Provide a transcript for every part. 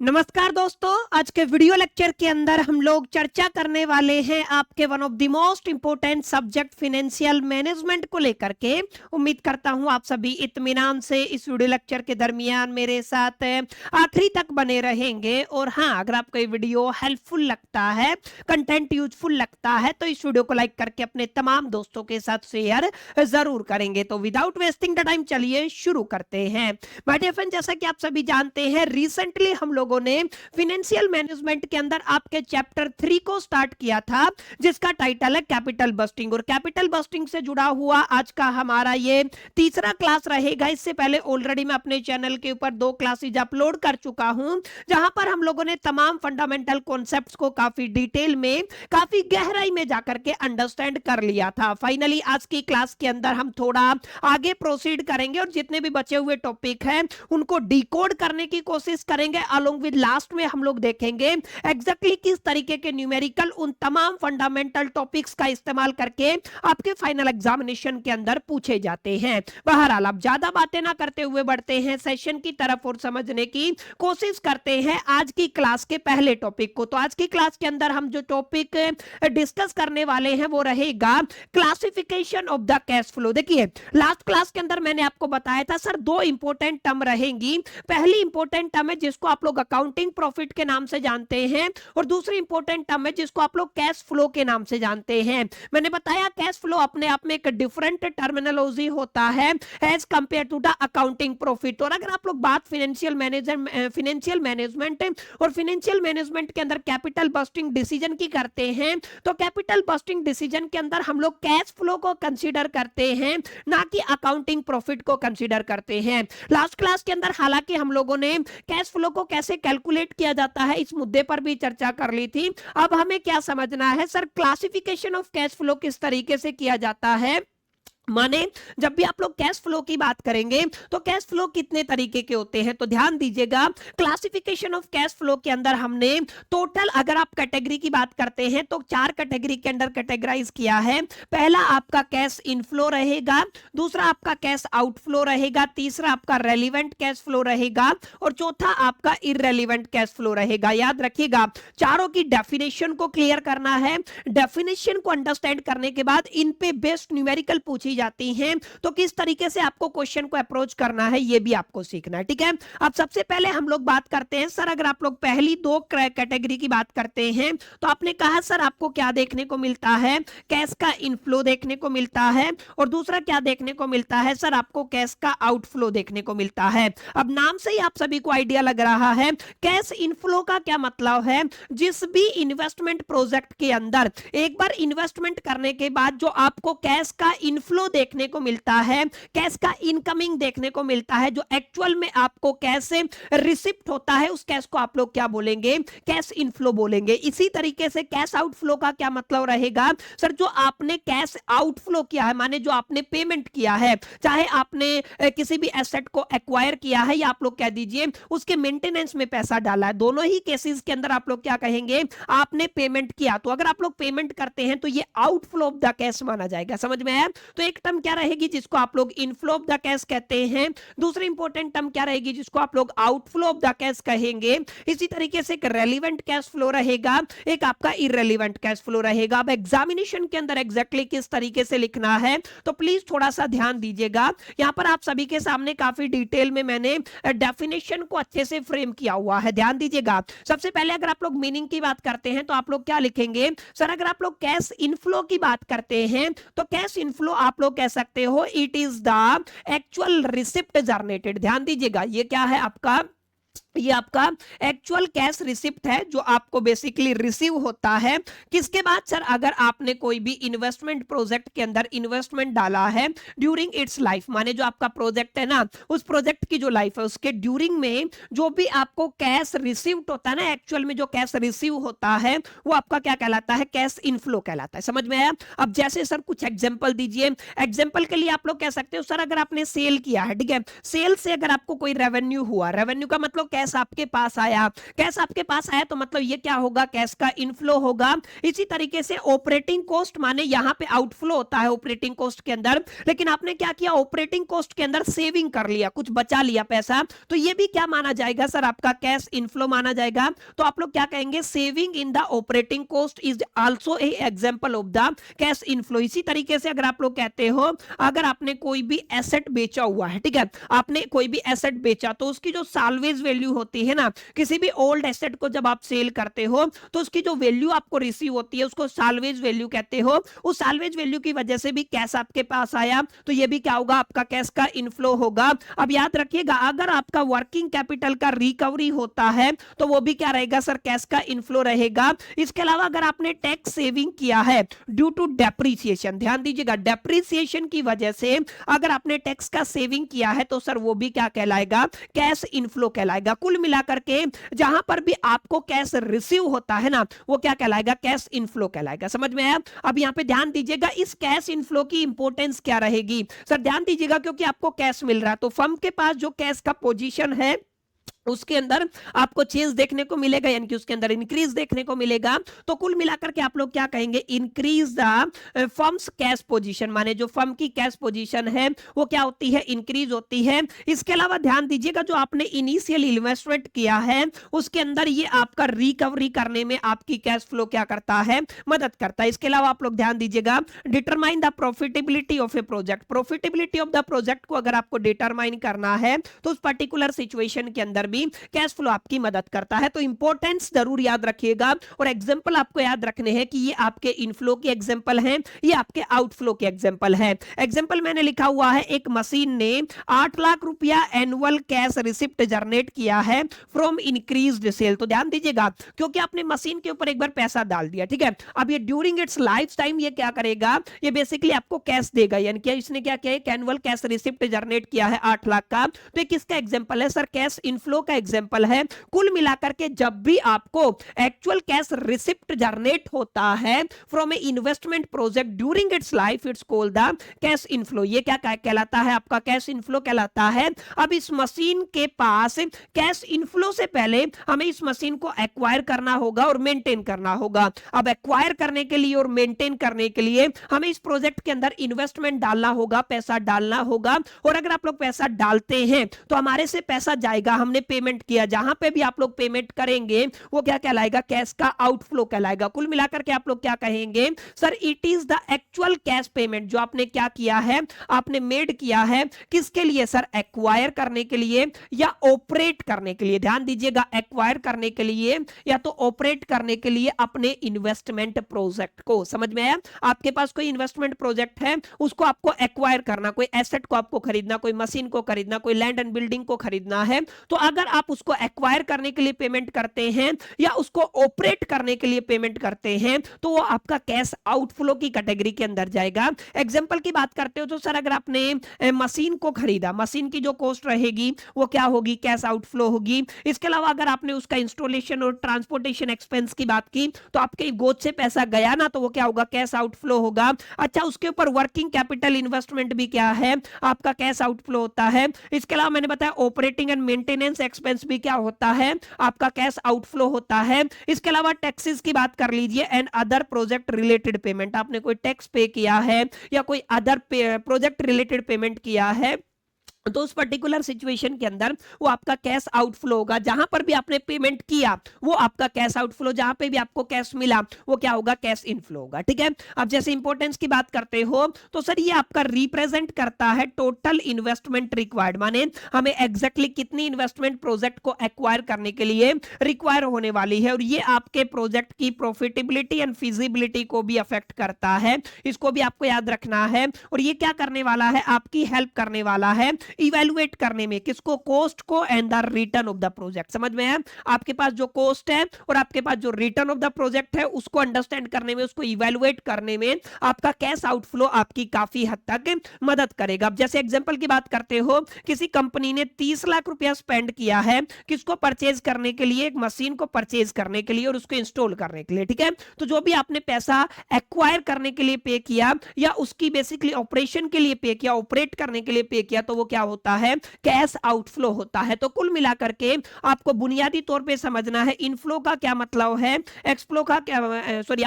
नमस्कार दोस्तों, आज के वीडियो लेक्चर के अंदर हम लोग चर्चा करने वाले हैं आपके one of the most important subject financial management को लेकर के। उम्मीद करता हूं आप सभी इत्मीनान से इस वीडियो लेक्चर के दरमियान मेरे साथ आखिरी तक बने रहेंगे। और हाँ, अगर आपको ये वीडियो हेल्पफुल लगता है, कंटेंट यूजफुल लगता है, तो इस वीडियो को लाइक करके अपने तमाम दोस्तों के साथ शेयर जरूर करेंगे। तो विदाउट वेस्टिंग द टाइम चलिए शुरू करते हैं। माय डियर फ्रेंड, जैसा कि आप सभी जानते हैं, रिसेंटली हम लोगों ने फाइनेंशियल मैनेजमेंट के अंदर आपके चैप्टर 3 को स्टार्ट किया था, जिसका टाइटल है कैपिटल बस्टिंग। और कैपिटल बस्टिंग से जुड़ा हुआ आज का हमारा ये तीसरा क्लास रहेगा। इससे पहले ऑलरेडी मैं अपने चैनल के ऊपर 2 क्लासेज अपलोड कर चुका हूं, जहां पर हम लोगों ने तमाम फंडामेंटल कॉन्सेप्ट्स को काफी डिटेल में, काफी गहराई में जाकर के अंडरस्टैंड कर लिया था। फाइनली आज की क्लास के अंदर हम थोड़ा आगे प्रोसीड करेंगे और जितने भी बचे हुए टॉपिक हैं उनको डिकोड करने की कोशिश करेंगे। अलोंग विद लास्ट में हम लोग देखेंगे एग्जैक्टली किस तरीके के न्यूमेरिकल उन तमाम फंडामेंटल टॉपिक्स का इस्तेमाल करके आपके फाइनल एग्जामिनेशन के अंदर पूछे जाते हैं। बहरहाल, अब ज्यादा बातें ना करते हुए बढ़ते हैं सेशन की तरफ और समझने की कोशिश करते हैं आज की क्लास के पहले टॉपिक को। तो आज की क्लास के अंदर हम जो टॉपिक डिस्कस करने वाले हैं वो रहेगा classification of the cash flow. देखिए, लास्ट क्लास के अंदर मैंने आपको बताया था सर 2 इंपॉर्टेंट टर्म रहेंगी। पहली इंपॉर्टेंट टर्म है जिसको आप लोग अकाउंटिंग प्रॉफिट के नाम से जानते हैं, और दूसरी इंपॉर्टेंट टर्म है जिसको आप लोग कैश फ्लो के नाम से जानते हैं। मैंने बताया कैश फ्लो अपने आप में एक डिफरेंट टर्मिनोलॉजी होता है as compare to the accounting profit. और अगर आप लोग बात फाइनेंशियल मैनेजमेंट और फाइनेंशियल मैनेजमेंट के अंदर कैपिटल बस्टिंग डिसीजन की करते हैं, तो कैपिटल बस्टिंग डिसीजन के अंदर हम लोग कैश फ्लो को कंसीडर करते हैं, ना कि अकाउंटिंग प्रॉफिट को कंसीडर करते हैं। लास्ट क्लास के अंदर हालांकि हम लोगों ने कैश फ्लो को कैसे कैलकुलेट किया जाता है इस मुद्दे पर भी चर्चा कर ली थी। अब हमें क्या समझना है sir, classification of cash flow किस तरीके से किया जाता है। माने जब भी आप लोग कैश फ्लो की बात करेंगे तो कैश फ्लो कितने तरीके के होते हैं, तो ध्यान दीजिएगा। क्लासिफिकेशन ऑफ कैश फ्लो के अंदर हमने टोटल, अगर आप कैटेगरी की बात करते हैं तो 4 कैटेगरी के अंदर कैटेगराइज किया है। पहला आपका कैश इनफ्लो रहेगा, दूसरा आपका कैश आउटफ्लो रहेगा, तीसरा आपका रेलिवेंट कैश फ्लो रहेगा, और चौथा आपका इररेलिवेंट कैश फ्लो रहेगा। याद रखिएगा, चारों की डेफिनेशन को क्लियर करना है। डेफिनेशन को अंडरस्टैंड करने के बाद इन पे बेस्ड न्यूमेरिकल पूछी जाती हैं, तो किस तरीके से आपको क्वेश्चन को अप्रोच करना है ये भी आपको सीखना है, ठीक है। अब सबसे पहले हम लोग बात करते हैं सर, अगर आप लोग पहली 2 कैटेगरी की बात करते हैं तो आपने कहा सर आपको क्या देखने को मिलता है, कैश का इनफ्लो देखने को मिलता है, और दूसरा क्या देखने को मिलता है सर, आपको कैश का आउटफ्लो देखने को मिलता है। अब नाम से ही आप सभी को आइडिया लग रहा है कैश इनफ्लो का क्या मतलब है। जिस भी इन्वेस्टमेंट प्रोजेक्ट के अंदर एक बार इन्वेस्टमेंट करने के बाद जो आपको कैश का इनफ्लो देखने को मिलता है, कैश का इनकमिंग देखने को मिलता है, जो एक्चुअल में आपको कैश रिसिप्ट होता है, उस कैश को आप लोग क्या बोलेंगे, कैश इनफ्लो बोलेंगे। इसी तरीके से कैश आउटफ्लो का क्या मतलब रहेगा सर, जो आपने कैश आउटफ्लो किया है, माने जो आपने पेमेंट किया है, चाहे आपने किसी भी एसेट को एक्वायर किया है या आप लोग कह दीजिए उसके मेंटेनेंस में पैसा डाला है, दोनों ही केसेस के अंदर आप लोग क्या कहेंगे, आपने पेमेंट किया। तो अगर आप लोग पेमेंट करते हैं तो ये आउटफ्लो ऑफ द कैश माना जाएगा। समझ में आया? तो एक टर्म क्या रहेगी जिसको आप लोग इनफ्लो ऑफ द कैश कहते हैं, दूसरी इंपॉर्टेंट टर्म क्या रहेगी जिसको आप लोग आउटफ्लो ऑफ द कैश कहेंगे। इसी तरीके से एक रेलिवेंट कैश फ्लो रहेगा, एक आपका इररेलिवेंट कैश फ्लो रहेगा। अब एग्जामिनेशन के अंदर एग्जैक्टली किस तरीके से लिखना है तो प्लीज थोड़ा सा ध्यान दीजिएगा। यहां पर आप सभी के सामने काफी डिटेल में मैंने डेफिनेशन को अच्छे से फ्रेम किया हुआ है, ध्यान दीजिएगा। सबसे पहले अगर आप लोग मीनिंग की बात करते हैं तो आप लोग क्या लिखेंगे सर, अगर आप लोग कैश इनफ्लो की बात करते हैं तो कैश इनफ्लो आप लोग कह सकते हो it is the actual receipt generated. ध्यान दीजिएगा, ये क्या है आपका, ये आपका एक्चुअल कैश रिसिप्ट है जो आपको बेसिकली रिसीव होता है। किसके बाद सर, अगर आपने कोई भी इन्वेस्टमेंट प्रोजेक्ट के अंदर इन्वेस्टमेंट डाला है ड्यूरिंग इट्स लाइफ, माने जो आपका प्रोजेक्ट है ना, उस प्रोजेक्ट की जो लाइफ है उसके ड्यूरिंग में जो भी आपको कैश रिसीव होता है ना, एक्चुअल में जो कैश रिसीव होता है वो आपका क्या कहलाता है, कैश इनफ्लो कहलाता है। समझ में आया? अब जैसे सर कुछ एग्जांपल दीजिए। एग्जांपल के लिए आप लोग कह सकते हो सर, अगर आपने सेल किया है, ठीक है, सेल से अगर आपको कोई रेवेन्यू हुआ, रेवेन्यू का मतलब कैश कैश आपके पास आया, कैश आपके पास आया तो मतलब ये क्या होगा, कैश का इनफ्लो होगा। इसी तरीके से ऑपरेटिंग कॉस्ट माने यहां पे आउटफ्लो होता है ऑपरेटिंग कॉस्ट के अंदर, लेकिन आपने क्या किया, ऑपरेटिंग कॉस्ट के अंदर सेविंग कर लिया, कुछ बचा लिया पैसा, तो ये भी क्या माना जाएगा सर, आपका कैश इनफ्लो माना जाएगा। तो आप लोग क्या कहेंगे, saving in the operating cost is also a example of the cash inflow. इसी तरीके से अगर आप लोग कहते हो, अगर आपने कोई भी एसेट बेचा हुआ है, ठीक है, आपने कोई भी एसेट बेचा तो उसकी जो साल्वेज वैल्यू होती है ना, किसी भी ओल्ड एसेट को जब आप सेल करते हो तो उसकी जो वैल्यू आपको रिसीव होती है उसको साल्वेज वैल्यू कहते हो। उस साल्वेज वैल्यू की वजह से भी कैश आपके पास आया, तो ये भी क्या होगा, आपका कैश का इनफ्लो होगा। अब याद रखिएगा, अगर आपका वर्किंग कैपिटल का रिकवरी होता है तो वो भी क्या रहेगा सर, कैश का इनफ्लो रहेगा। इसके अलावा अगर आपने टैक्स सेविंग किया है ड्यू टू डेप्रीसिएशन, ध्यान दीजिएगा, डेप्रीसिएशन की वजह से अगर आपने टैक्स का सेविंग किया है तो सर वो भी क्या कहलाएगा, कैश इनफ्लो कहलाएगा। कुल मिलाकर के जहां पर भी आपको कैश रिसीव होता है ना, वो क्या कहलाएगा, कैश इनफ्लो कहलाएगा। समझ में आया? अब यहां पे ध्यान दीजिएगा, इस कैश इनफ्लो की इंपॉर्टेंस क्या रहेगी सर, ध्यान दीजिएगा, क्योंकि आपको कैश मिल रहा है तो फर्म के पास जो कैश का पोजीशन है उसके अंदर आपको चेंज देखने को मिलेगा, यानी कि उसके अंदर इंक्रीज देखने को मिलेगा। तो कुल मिलाकर के आप लोग क्या कहेंगे, increase the firms cash position, माने जो फर्म की कैश पोजीशन है वो क्या होती है, इंक्रीज होती है। इसके अलावा ध्यान दीजिएगा, जो आपने इनिशियल इन्वेस्टमेंट किया है उसके अंदर ये आपका रिकवरी करने में आपकी कैश फ्लो क्या करता है, मदद करता है। इसके अलावा आप लोग ध्यान दीजिएगा, determine the profitability of A project, profitability of the project को अगर आपको डिटरमाइन करना है तो उस पर्टिकुलर सिचुएशन के अंदर भी कैश फ्लो आपकी मदद करता है। तो इंपॉर्टेंस जरूर याद रखिएगा, और एग्जांपल आपको याद रखने हैं कि ये आपके इनफ्लो के एग्जांपल हैं, ये आपके आउटफ्लो के एग्जांपल हैं। एग्जांपल मैंने लिखा हुआ है, एक मशीन ने 8 लाख रुपया एनुअल कैश रिसिप्ट जनरेट किया है फ्रॉम इंक्रीज्ड सेल। तो ध्यान दीजिएगा, क्योंकि आपने मशीन के ऊपर एक बार पैसा डाल दिया, ठीक है, अब ये ड्यूरिंग इट्स लाइफ टाइम ये क्या करेगा, ये बेसिकली आपको कैश देगा, यानी कि इसने क्या किया, एनुअल कैश रिसिप्ट जनरेट किया है 8 लाख का। तो किसका एग्जांपल है सर, कैश इनफ्लो का एग्जांपल है। कुल मिलाकर के जब भी आपको एक्चुअल कैश रिसिप्ट जनरेट होता है from A investment project during its life, it's called the cash inflow. ये क्या कहलाता है, आपका कैश इनफ्लो कहलाता है। अब इस मशीन के पास कैश इनफ्लो से पहले हमें इस मशीन को एक्वायर करना होगा और मेंटेन करना होगा। अब एक्वायर करने के लिए और मेंटेन करने के लिए हमें इस प्रोजेक्ट के अंदर इन्वेस्टमेंट डालना होगा, पैसा डालना होगा। और अगर आप लोग पैसा डालते हैं तो हमारे से पैसा जाएगा, हमने पेमेंट किया, जहां पे भी आप लोग पेमेंट करेंगे वो क्या कहलाएगा, कैश का आउटफ्लो कहलाएगा। कुल मिलाकर के आप लोग क्या कहेंगे sir, it is the actual cash payment जो आपने क्या किया है, आपने मेड किया है, किसके लिए सर, एक्वायर करने के लिए या ऑपरेट करने के लिए। ध्यान दीजिएगा, एक्वायर करने के लिए या तो ऑपरेट करने के लिए अपने इन्वेस्टमेंट प्रोजेक्ट को। समझ में आया? आपके पास कोई इन्वेस्टमेंट प्रोजेक्ट है, उसको आपको एक्वायर करना, कोई एसेट को आपको खरीदना, कोई मशीन को खरीदना, कोई लैंड एंड बिल्डिंग को खरीदना है, तो अगर आप उसको एक्वायर करने के लिए पेमेंट करते हैं या उसको ऑपरेट करने के लिए पेमेंट करते हैं तो वो आपका कैश आउटफ्लो की कैटेगरी के अंदर जाएगा। एग्जांपल की बात करते हो तो सर, अगर आपने मशीन को खरीदा, मशीन की जो कॉस्ट रहेगी वो क्या होगी, कैश आउटफ्लो होगी। इसके अलावा अगर आपने उसका इंस्टॉलेशन और ट्रांसपोर्टेशन एक्सपेंस की बात की तो आपके गोद से पैसा गया ना, तो वो क्या होगा, कैश आउटफ्लो होगा। अच्छा, उसके ऊपर वर्किंग कैपिटल इन्वेस्टमेंट भी क्या है, आपका कैश आउटफ्लो होता है। इसके अलावा मैंने बताया ऑपरेटिंग एंड मेंटेनेंस एक्सपेंस भी क्या होता है, आपका कैश आउटफ्लो होता है। इसके अलावा टैक्सेस की बात कर लीजिए, and other project related payment, आपने कोई टैक्स पे किया है या कोई अदर प्रोजेक्ट रिलेटेड पेमेंट किया है तो उस पर्टिकुलर सिचुएशन के अंदर वो आपका कैश आउटफ्लो होगा। जहां पर भी आपने पेमेंट किया वो आपका कैश आउटफ्लो, जहां पे भी आपको कैश मिला वो क्या होगा, कैश इनफ्लो होगा। ठीक है, अब जैसे इंपॉर्टेंस की बात करते हो तो सर ये आपका रिप्रेजेंट करता है टोटल इन्वेस्टमेंट रिक्वायर्ड, माने हमें एग्जैक्टली कितनी इन्वेस्टमेंट प्रोजेक्ट को एक्वायर करने के लिए रिक्वायर होने वाली है, और ये आपके प्रोजेक्ट की प्रॉफिटेबिलिटी एंड फिजिबिलिटी को भी अफेक्ट करता है। इसको भी आपको याद रखना है। और ये क्या करने वाला है, आपकी हेल्प करने वाला है इवैल्यूएट करने में, किसको, कॉस्ट को and the return of the project. समझ में है? आपके पास जो कॉस्ट है और आपके पास जो रिटर्न ऑफ द प्रोजेक्ट है उसको अंडरस्टैंड करने में, उसको इवैल्यूएट करने में आपका कैश आउटफ्लो आपकी काफी हद तक मदद करेगा। अब जैसे एग्जांपल की बात करते हो, किसी कंपनी ने 30 लाख रुपया स्पेंड किया है किसको परचेज करने के लिए, एक मशीन को परचेज करने के लिए और उसको इंस्टॉल करने के लिए। ठीक है, तो जो भी आपने पैसा एक्वायर करने के लिए पे किया या उसकी बेसिकली ऑपरेशन के लिए पे किया, ऑपरेट करने के लिए पे किया, तो वो क्या होता है, कैश आउटफ्लो होता है। तो कुल मिलाकर के आपको बुनियादी तौर पे समझना है इनफ्लो का क्या मतलब है, एक्सफ्लो का क्या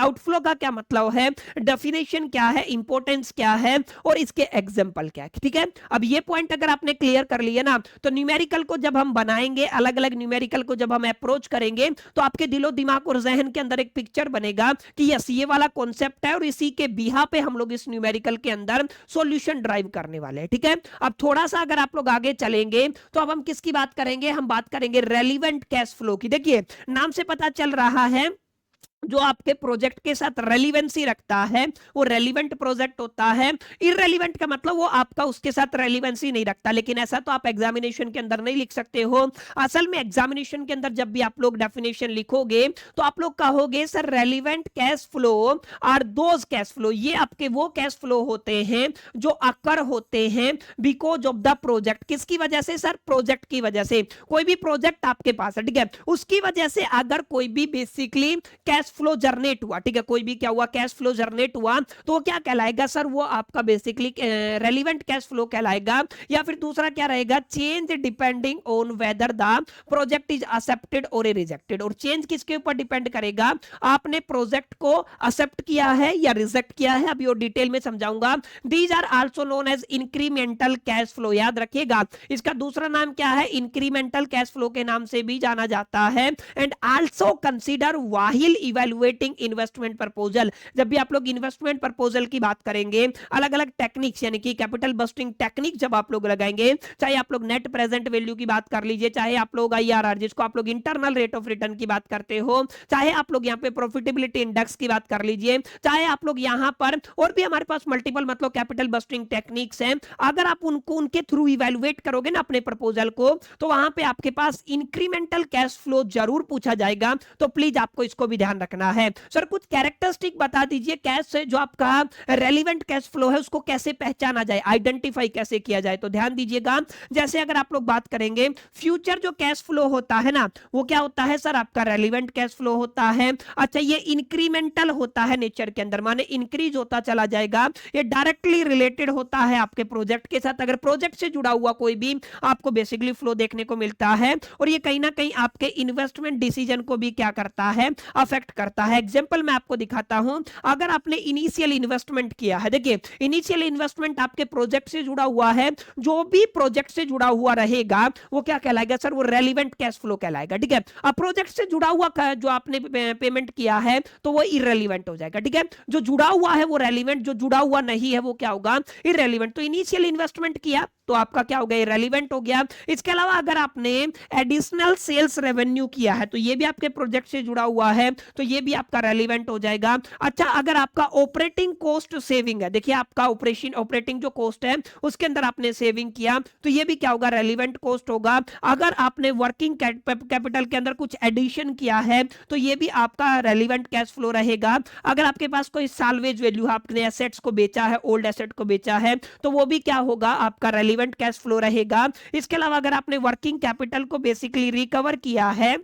आउटफ्लो का क्या मतलब है, डेफिनेशन क्या है, इंपॉर्टेंस क्या है और इसके एग्जांपल क्या है। ठीक है, अब ये पॉइंट अगर आपने क्लियर कर लिए ना, तो न्यूमेरिकल को जब हम बनाएंगे, अलग अलग न्यूमेरिकल को जब हम अप्रोच करेंगे, तो आपके दिलो दिमाग और जहन के अंदर एक पिक्चर बनेगा कि यस ये वाला कॉन्सेप्ट है और इसी के बिहा पे हम लोग इस न्यूमेरिकल के अंदर सॉल्यूशन ड्राइव करने वाले हैं। ठीक है, अब थोड़ा सा अगर आप लोग आगे चलेंगे तो अब हम किसकी बात करेंगे, हम बात करेंगे रेलिवेंट कैश फ्लो की। देखिए नाम से पता चल रहा है जो आपके प्रोजेक्ट के साथ रेलिवेंसी रखता है वो रेलिवेंट प्रोजेक्ट होता है। इररेलिवेंट का मतलब वो आपका उसके साथ रेलिवेंसी नहीं रखता, लेकिन ऐसा तो आप एग्जामिनेशन के अंदर नहीं लिख सकते हो। असल में एग्जामिनेशन के अंदर जब भी आप लोग डेफिनेशन लिखोगे तो आप लोग कहोगे sir relevant cash flow are those cash flow, ये आपके वो कैश फ्लो होते हैं जो अकर होते हैं बिकॉज ऑफ द प्रोजेक्ट। किसकी वजह से सर, प्रोजेक्ट की वजह से। कोई भी प्रोजेक्ट आपके पास है, ठीक है, उसकी वजह से अगर कोई भी बेसिकली कैश फ्लो जनरेट हुआ, ठीक है, कोई भी क्या हुआ, कैश फ्लो जनरेट हुआ, तो वो क्या कहलाएगा सर, वो आपका बेसिकली रेलिवेंट कैश फ्लो कहलाएगा। या फिर दूसरा क्या रहेगा, change depending on whether the project is accepted और रिजेक्टेड। और चेंज किसके ऊपर डिपेंड करेगा, आपने प्रोजेक्ट को एक्सेप्ट किया है या रिजेक्ट किया है, अभी और डिटेल में समझाऊंगा। These are also known as incremental cash flow, याद रखिएगा इसका दूसरा नाम क्या है, इंक्रीमेंटल कैश फ्लो के नाम से भी जाना जाता है। And also consider while evaluating investment proposal, जब भी आप लोग इन्वेस्टमेंट प्रपोजल की बात करेंगे, अलग अलग टेक्निक्स यानी कि कैपिटल बस्टिंग टेक्निक जब आप लोग लगाएंगे, चाहे आप लोग नेट प्रेजेंट वैल्यू की बात कर लीजिए, चाहे आप लोग आईआरआर जिसको आप लोग इंटरनल रेट ऑफ रिटर्न की बात करते हो, चाहे आप लोग यहाँ पे प्रॉफिटेबिलिटी इंडेक्स की बात कर लीजिए, चाहे आप लोग यहाँ पर और भी हमारे पास मल्टीपल मतलब कैपिटल बस्टिंग टेक्निक्स हैं, अगर आप उनको उनके थ्रू इवैल्यूएट करोगे ना अपने प्रपोजल को, तो वहां पे आपके पास इंक्रीमेंटल कैश फ्लो जरूर पूछा जाएगा। तो प्लीज आपको इसको भी ध्यान रखना है। सर कुछ कैरेक्टरिस्टिक बता दीजिए कैश से जो आपका रेलिवेंट कैश फ्लो है उसको कैसे पहचाना जाए, आइडेंटिफाई कैसे किया जाए। तो ध्यान दीजिएगा, जैसे अगर आप लोग बात करेंगे फ्यूचर जो कैश फ्लो होता है ना, वो क्या होता है सर, आपका रेलिवेंट कैश फ्लो होता है। अच्छा ये इंक्रीमेंटल होता है नेचर के अंदर, माने इंक्रीज होता चला जाएगा, ये डायरेक्टली रिलेटेड होता है आपके प्रोजेक्ट के साथ, अगर प्रोजेक्ट से जुड़ा हुआ कोई भी आपको बेसिकली फ्लो देखने को मिलता है, और ये कहीं ना कहीं आपके इन्वेस्टमेंट डिसीजन को भी क्या करता है, अफेक्ट करता है। एग्जांपल मैं आपको दिखाता हूं, अगर आपने इनिशियल इन्वेस्टमेंट किया है, देखिए इनिशियल इन्वेस्टमेंट आपके प्रोजेक्ट से जुड़ा हुआ है, जो भी प्रोजेक्ट से जुड़ा हुआ रहेगा वो क्या कहलाएगा सर, वो रेलिवेंट कैश फ्लो कहलाएगा। ठीक है, अब प्रोजेक्ट से जुड़ा हुआ जो आपने पेमेंट किया है तो वो इररेलेवेंट हो जाएगा। ठीक है, जो जुड़ा हुआ है वो रेलिवेंट, जो जुड़ा हुआ नहीं है वो क्या होगा, इररेलेवेंट। तो इनिशियल इन्वेस्टमेंट किया तो आपका क्या हो गया, इररेलेवेंट हो गया। इसके अलावा अगर आपने एडिशनल सेल्स रेवेन्यू किया है तो ये भी आपके प्रोजेक्ट से जुड़ा हुआ है, तो ये भी आपका रेलिवेंट हो जाएगा। अच्छा अगर आपका ऑपरेटिंग कॉस्ट सेविंग है, देखिए आपका ऑपरेटिंग जो कॉस्ट है उसके अंदर आपने सेविंग किया तो ये भी क्या होगा, रेलिवेंट कॉस्ट होगा। अगर आपने वर्किंग कैपिटल के अंदर कुछ एडिशन किया है तो ये भी आपका रेलिवेंट कैश फ्लो रहेगा। अगर आपके पास कोई साल्वेज वैल्यू है, आपने एसेट्स को बेचा है, ओल्ड एसेट को बेचा है, तो वो भी क्या होगा, आपका रेलिवेंट कैश फ्लो रहेगा। इसके अलावा अगर आपने वर्किंग कैपिटल को बेसिकली रिकवर किया है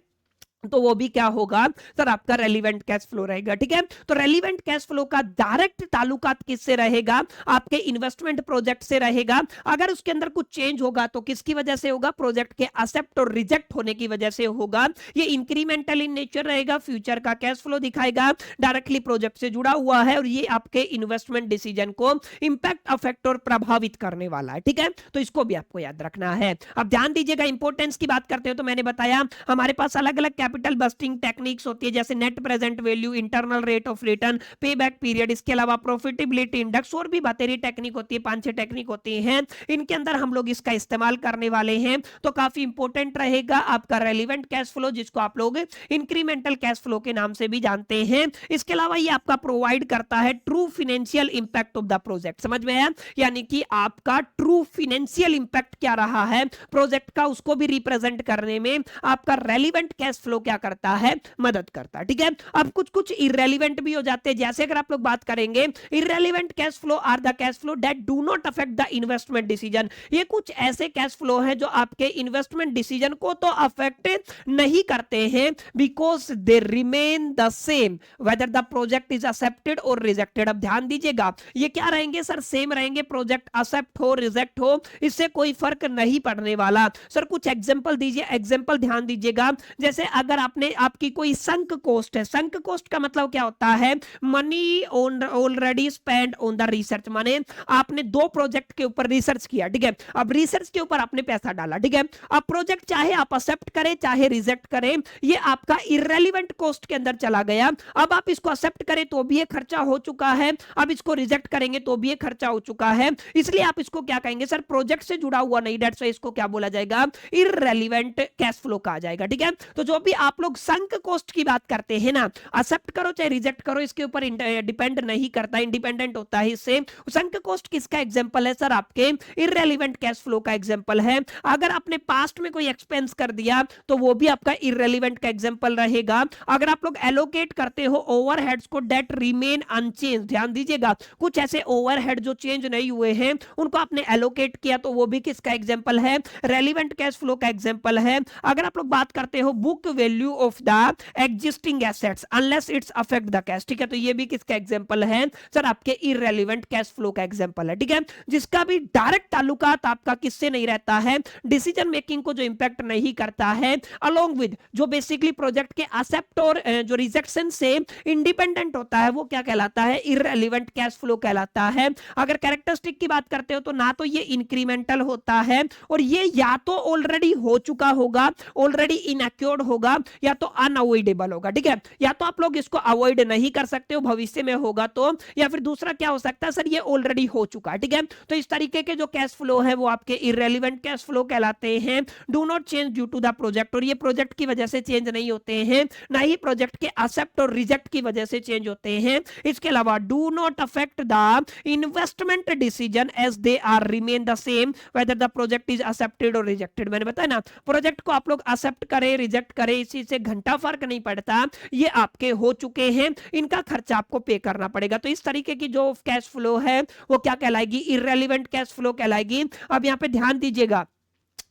तो वो भी क्या होगा सर, आपका रेलिवेंट कैश फ्लो रहेगा। ठीक है, तो रेलिवेंट कैश फ्लो का डायरेक्ट ताल्लुकात किससे रहेगा, आपके इन्वेस्टमेंट प्रोजेक्ट से रहेगा। अगर उसके अंदर कुछ चेंज होगा तो किसकी वजह से होगा, प्रोजेक्ट के एक्सेप्ट और रिजेक्ट होने की वजह से होगा। ये इंक्रीमेंटल इन नेचर रहेगा, फ्यूचर का कैश फ्लो दिखाएगा, डायरेक्टली प्रोजेक्ट से जुड़ा हुआ है और ये आपके इन्वेस्टमेंट डिसीजन को इंपैक्ट, अफेक्ट और प्रभावित करने वाला है। ठीक है, तो इसको भी आपको याद रखना है। अब ध्यान दीजिएगा, इंपोर्टेंस की बात करते हो तो मैंने बताया हमारे पास अलग अलग कैपिटल बस्टिंग टेक्निक्स होती है, जैसे net present value, internal rate of return, पे बैक पीरियड, इसके अलावा प्रॉफिटेबिलिटी इंडेक्स, और भी बतेरी टेक्निक होती है, 5-6 टेक्निक होती हैं। इनके अंदर हम लोग इसका इस्तेमाल करने वाले हैं, तो काफी इंपॉर्टेंट रहेगा आपका रेलिवेंट कैश फ्लो, जिसको आप लोग इंक्रीमेंटल कैश फ्लो के नाम से भी जानते हैं। इसके अलावा ये आपका प्रोवाइड करता है true financial impact of the project, समझ में आया, यानी कि आपका ट्रू फाइनेंशियल इंपैक्ट क्या रहा है प्रोजेक्ट का, उसको भी रिप्रेजेंट करने में आपका रेलिवेंट कैश फ्लो क्या करता है, मदद करता है। ठीक है, अब कुछ कुछ इररेलेवेंट भी हो जाते हैं, जैसे अगर आप लोग बात करेंगे irrelevant cash flow are the cash flow that do not affect the investment decision. ये कुछ ऐसे कैश फ्लो है जो आपके इन्वेस्टमेंट डिसीजन को तो अफेक्ट नहीं करते हैं, because they remain the same whether the project is accepted और रिजेक्टेड। अब ध्यान दीजिएगा, ये क्या रहेंगे सर, सेम रहेंगे, प्रोजेक्ट एक्सेप्ट हो रिजेक्ट हो इससे कोई फर्क नहीं पड़ने वाला। सर कुछ एग्जांपल दीजिए, एग्जांपल ध्यान दीजिएगा, जैसे अगर आपने आपकी कोई संक कॉस्ट है, संक कॉस्ट का मतलब क्या होता है, money already spend on the research, माने आपने 2 प्रोजेक्ट के ऊपर रिसर्च किया, ठीक है, अब रिसर्च के ऊपर आपने पैसा डाला, ठीक है, अब प्रोजेक्ट चाहे आप एक्सेप्ट करें चाहे रिजेक्ट करें, ये आपका इररेलेवेंट कॉस्ट के अंदर चला गया। अब आप इसको एक्सेप्ट करें तो भी ये खर्चा हो चुका है, अब इसको रिजेक्ट करेंगे तो भी ये खर्चा हो चुका है, इसलिए आप इसको क्या कहेंगे सर, प्रोजेक्ट से जुड़ा हुआ नहीं, दैट्स व्हाई इसको क्या बोला जाएगा, इररेलेवेंट कैश फ्लो कहा जाएगा। ठीक है, तो जो भी आप लोग संक कॉस्ट की बात करते हैं ना, एक्सेप्ट करो चाहे रिजेक्ट करो इसके ऊपर डिपेंड नहीं करता, इंडिपेंडेंट होता है इससे। संक कॉस्ट किसका एग्जांपल है सर, आपके इररेलेवेंट कैश फ्लो का एग्जांपल है। अगर आपने पास्ट में कोई एक्सपेंस कर दिया तो वो भी आपका इररेलेवेंट का एग्जांपल रहेगा। अगर आप लोग एलोकेट करते हो ओवरहेड्स को दैट रिमेन अनचेंज, ध्यान दीजिएगा, कुछ ऐसे ओवरहेड जो चेंज नहीं हुए हैं उनको आपने एलोकेट किया तो वो भी किसका एग्जांपल है, रेलेवेंट कैश फ्लो का एग्जांपल है। अगर आप लोग बात करते हो book value of the existing assets unless it's affect the cash, ठीक है, तो ये भी किसका एग्जांपल है सर, आपके इररेलेवेंट कैश फ्लो का एग्जांपल है। ठीक है, जिसका भी डायरेक्ट ताल्लुकात आपका किससे नहीं रहता है, डिसीजन मेकिंग को जो इंपैक्ट नहीं करता है, अलोंग विद जो बेसिकली प्रोजेक्ट के एक्सेप्ट और जो रिजेक्शन से इंडिपेंडेंट होता है, वो क्या कहलाता है, इररेलेवेंट कैश फ्लो कहलाता है। अगर कैरेक्टरिस्टिक की बात करते हो तो ना तो ये इंक्रीमेंटल होता है और ये या तो ऑलरेडी हो चुका होगा, ऑलरेडी इनअक्योर्ड होगा, या तो अनअवॉइडेबल होगा। ठीक है, या तो आप लोग इसको अवॉइड नहीं कर सकते हो, भविष्य में होगा तो, या फिर दूसरा क्या हो सकता है सर, ये ऑलरेडी हो चुका है। ठीक है, तो इस तरीके के जो कैश फ्लो है वो आपके इररेलेवेंट कैश फ्लो कहलाते हैं। Do not change due to the project, और ये प्रोजेक्ट की वजह से चेंज नहीं होते हैं, ना ही प्रोजेक्ट के एक्सेप्ट और रिजेक्ट की वजह से चेंज होते हैं। इसके अलावा do not affect the investment decision as they are remain the same whether the project is accepted और रिजेक्टेड। मैंने बताया ना, प्रोजेक्ट को आप लोग एक्सेप्ट करें रिजेक्ट करें इसी से घंटा फर्क नहीं पड़ता, ये आपके हो चुके हैं, इनका खर्चा आपको पे करना पड़ेगा। तो इस तरीके की जो कैश फ्लो है वो क्या कहलाएगी, इररेलेवेंट कैश फ्लो कहलाएगी। अब यहां पे ध्यान दीजिएगा,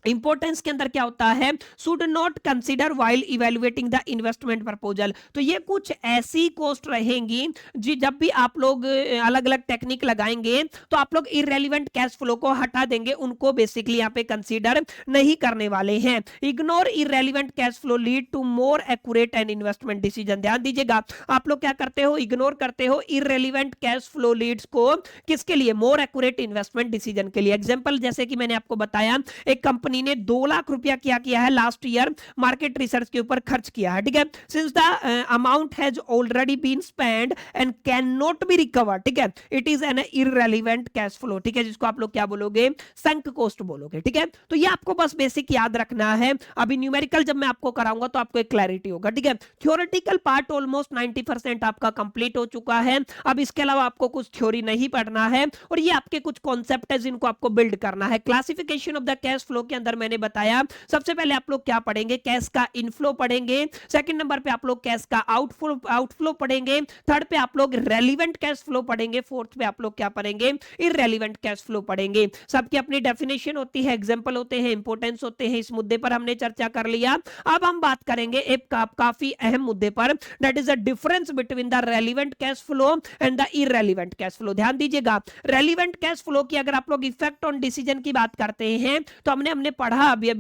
इंपोर्टेंस के अंदर क्या होता है, should not consider while evaluating the investment proposal. तो ये कुछ ऐसी कॉस्ट रहेंगी जी, जब भी आप लोग अलग अलग टेक्निक लगाएंगे तो आप लोग इररेलेवेंट कैश फ्लो को हटा देंगे, उनको बेसिकली यहाँ पे कंसीडर नहीं करने वाले हैं। Ignore irrelevant cash flow lead to more accurate and investment decision. ध्यान दीजिएगा, आप लोग क्या करते हो, इग्नोर करते हो इररेलेवेंट कैश फ्लो लीड्स को, किसके लिए, मोर एक्यूरेट इन्वेस्टमेंट डिसीजन के लिए। एग्जांपल जैसे कि मैंने आपको बताया, एक कंपनी ने 2 लाख रुपया क्या किया है, लास्ट ईयर मार्केट रिसर्च के ऊपर खर्च किया है। ठीक है, since the amount has already been spend and can not be recovered, ठीक है, it is an irrelevant cash flow. ठीक है, जिसको आप लोग क्या बोलोगे, संक कॉस्ट बोलोगे। ठीक है, तो ये आपको बस बेसिक याद रखना है, अभी न्यूमेरिकल जब मैं आपको कराऊंगा तो आपको एक क्लैरिटी होगा। ठीक है, थ्योरेटिकल पार्ट ऑलमोस्ट 90% आपका कंप्लीट हो चुका है। अब इसके अलावा आपको कुछ थ्योरी नहीं पढ़ना है और ये आपके कुछ कॉन्सेप्ट है जिनको आपको बिल्ड करना है। Classification of the cash flow के अंदर मैंने बताया, सबसे पहले आप लोग क्या पढ़ेंगे, कैश का इनफ्लो पढ़ेंगे, सेकंड नंबर पे आप लोग कैश का आउटफ्लो पढ़ेंगे, थर्ड पे आप लोग रेलेवेंट कैश फ्लो पढ़ेंगे, फोर्थ पे आप लोग क्या पढ़ेंगे, इररेलेवेंट कैश फ्लो पढ़ेंगे। सबकी अपनी डेफिनेशन होती है, एग्जांपल होते हैं, इंपॉर्टेंस होते हैं, इस मुद्दे पर हमने चर्चा कर लिया। अब हम बात करेंगे एक काफी अहम मुद्दे पर, that is the difference between the relevant cash flow and the irrelevant cash flow. ध्यान दीजिएगा, रेलेवेंट कैश फ्लो की अगर आप लोग इफेक्ट ऑन डिसीजन की बात करते हैं तो हमने पढ़ा अभी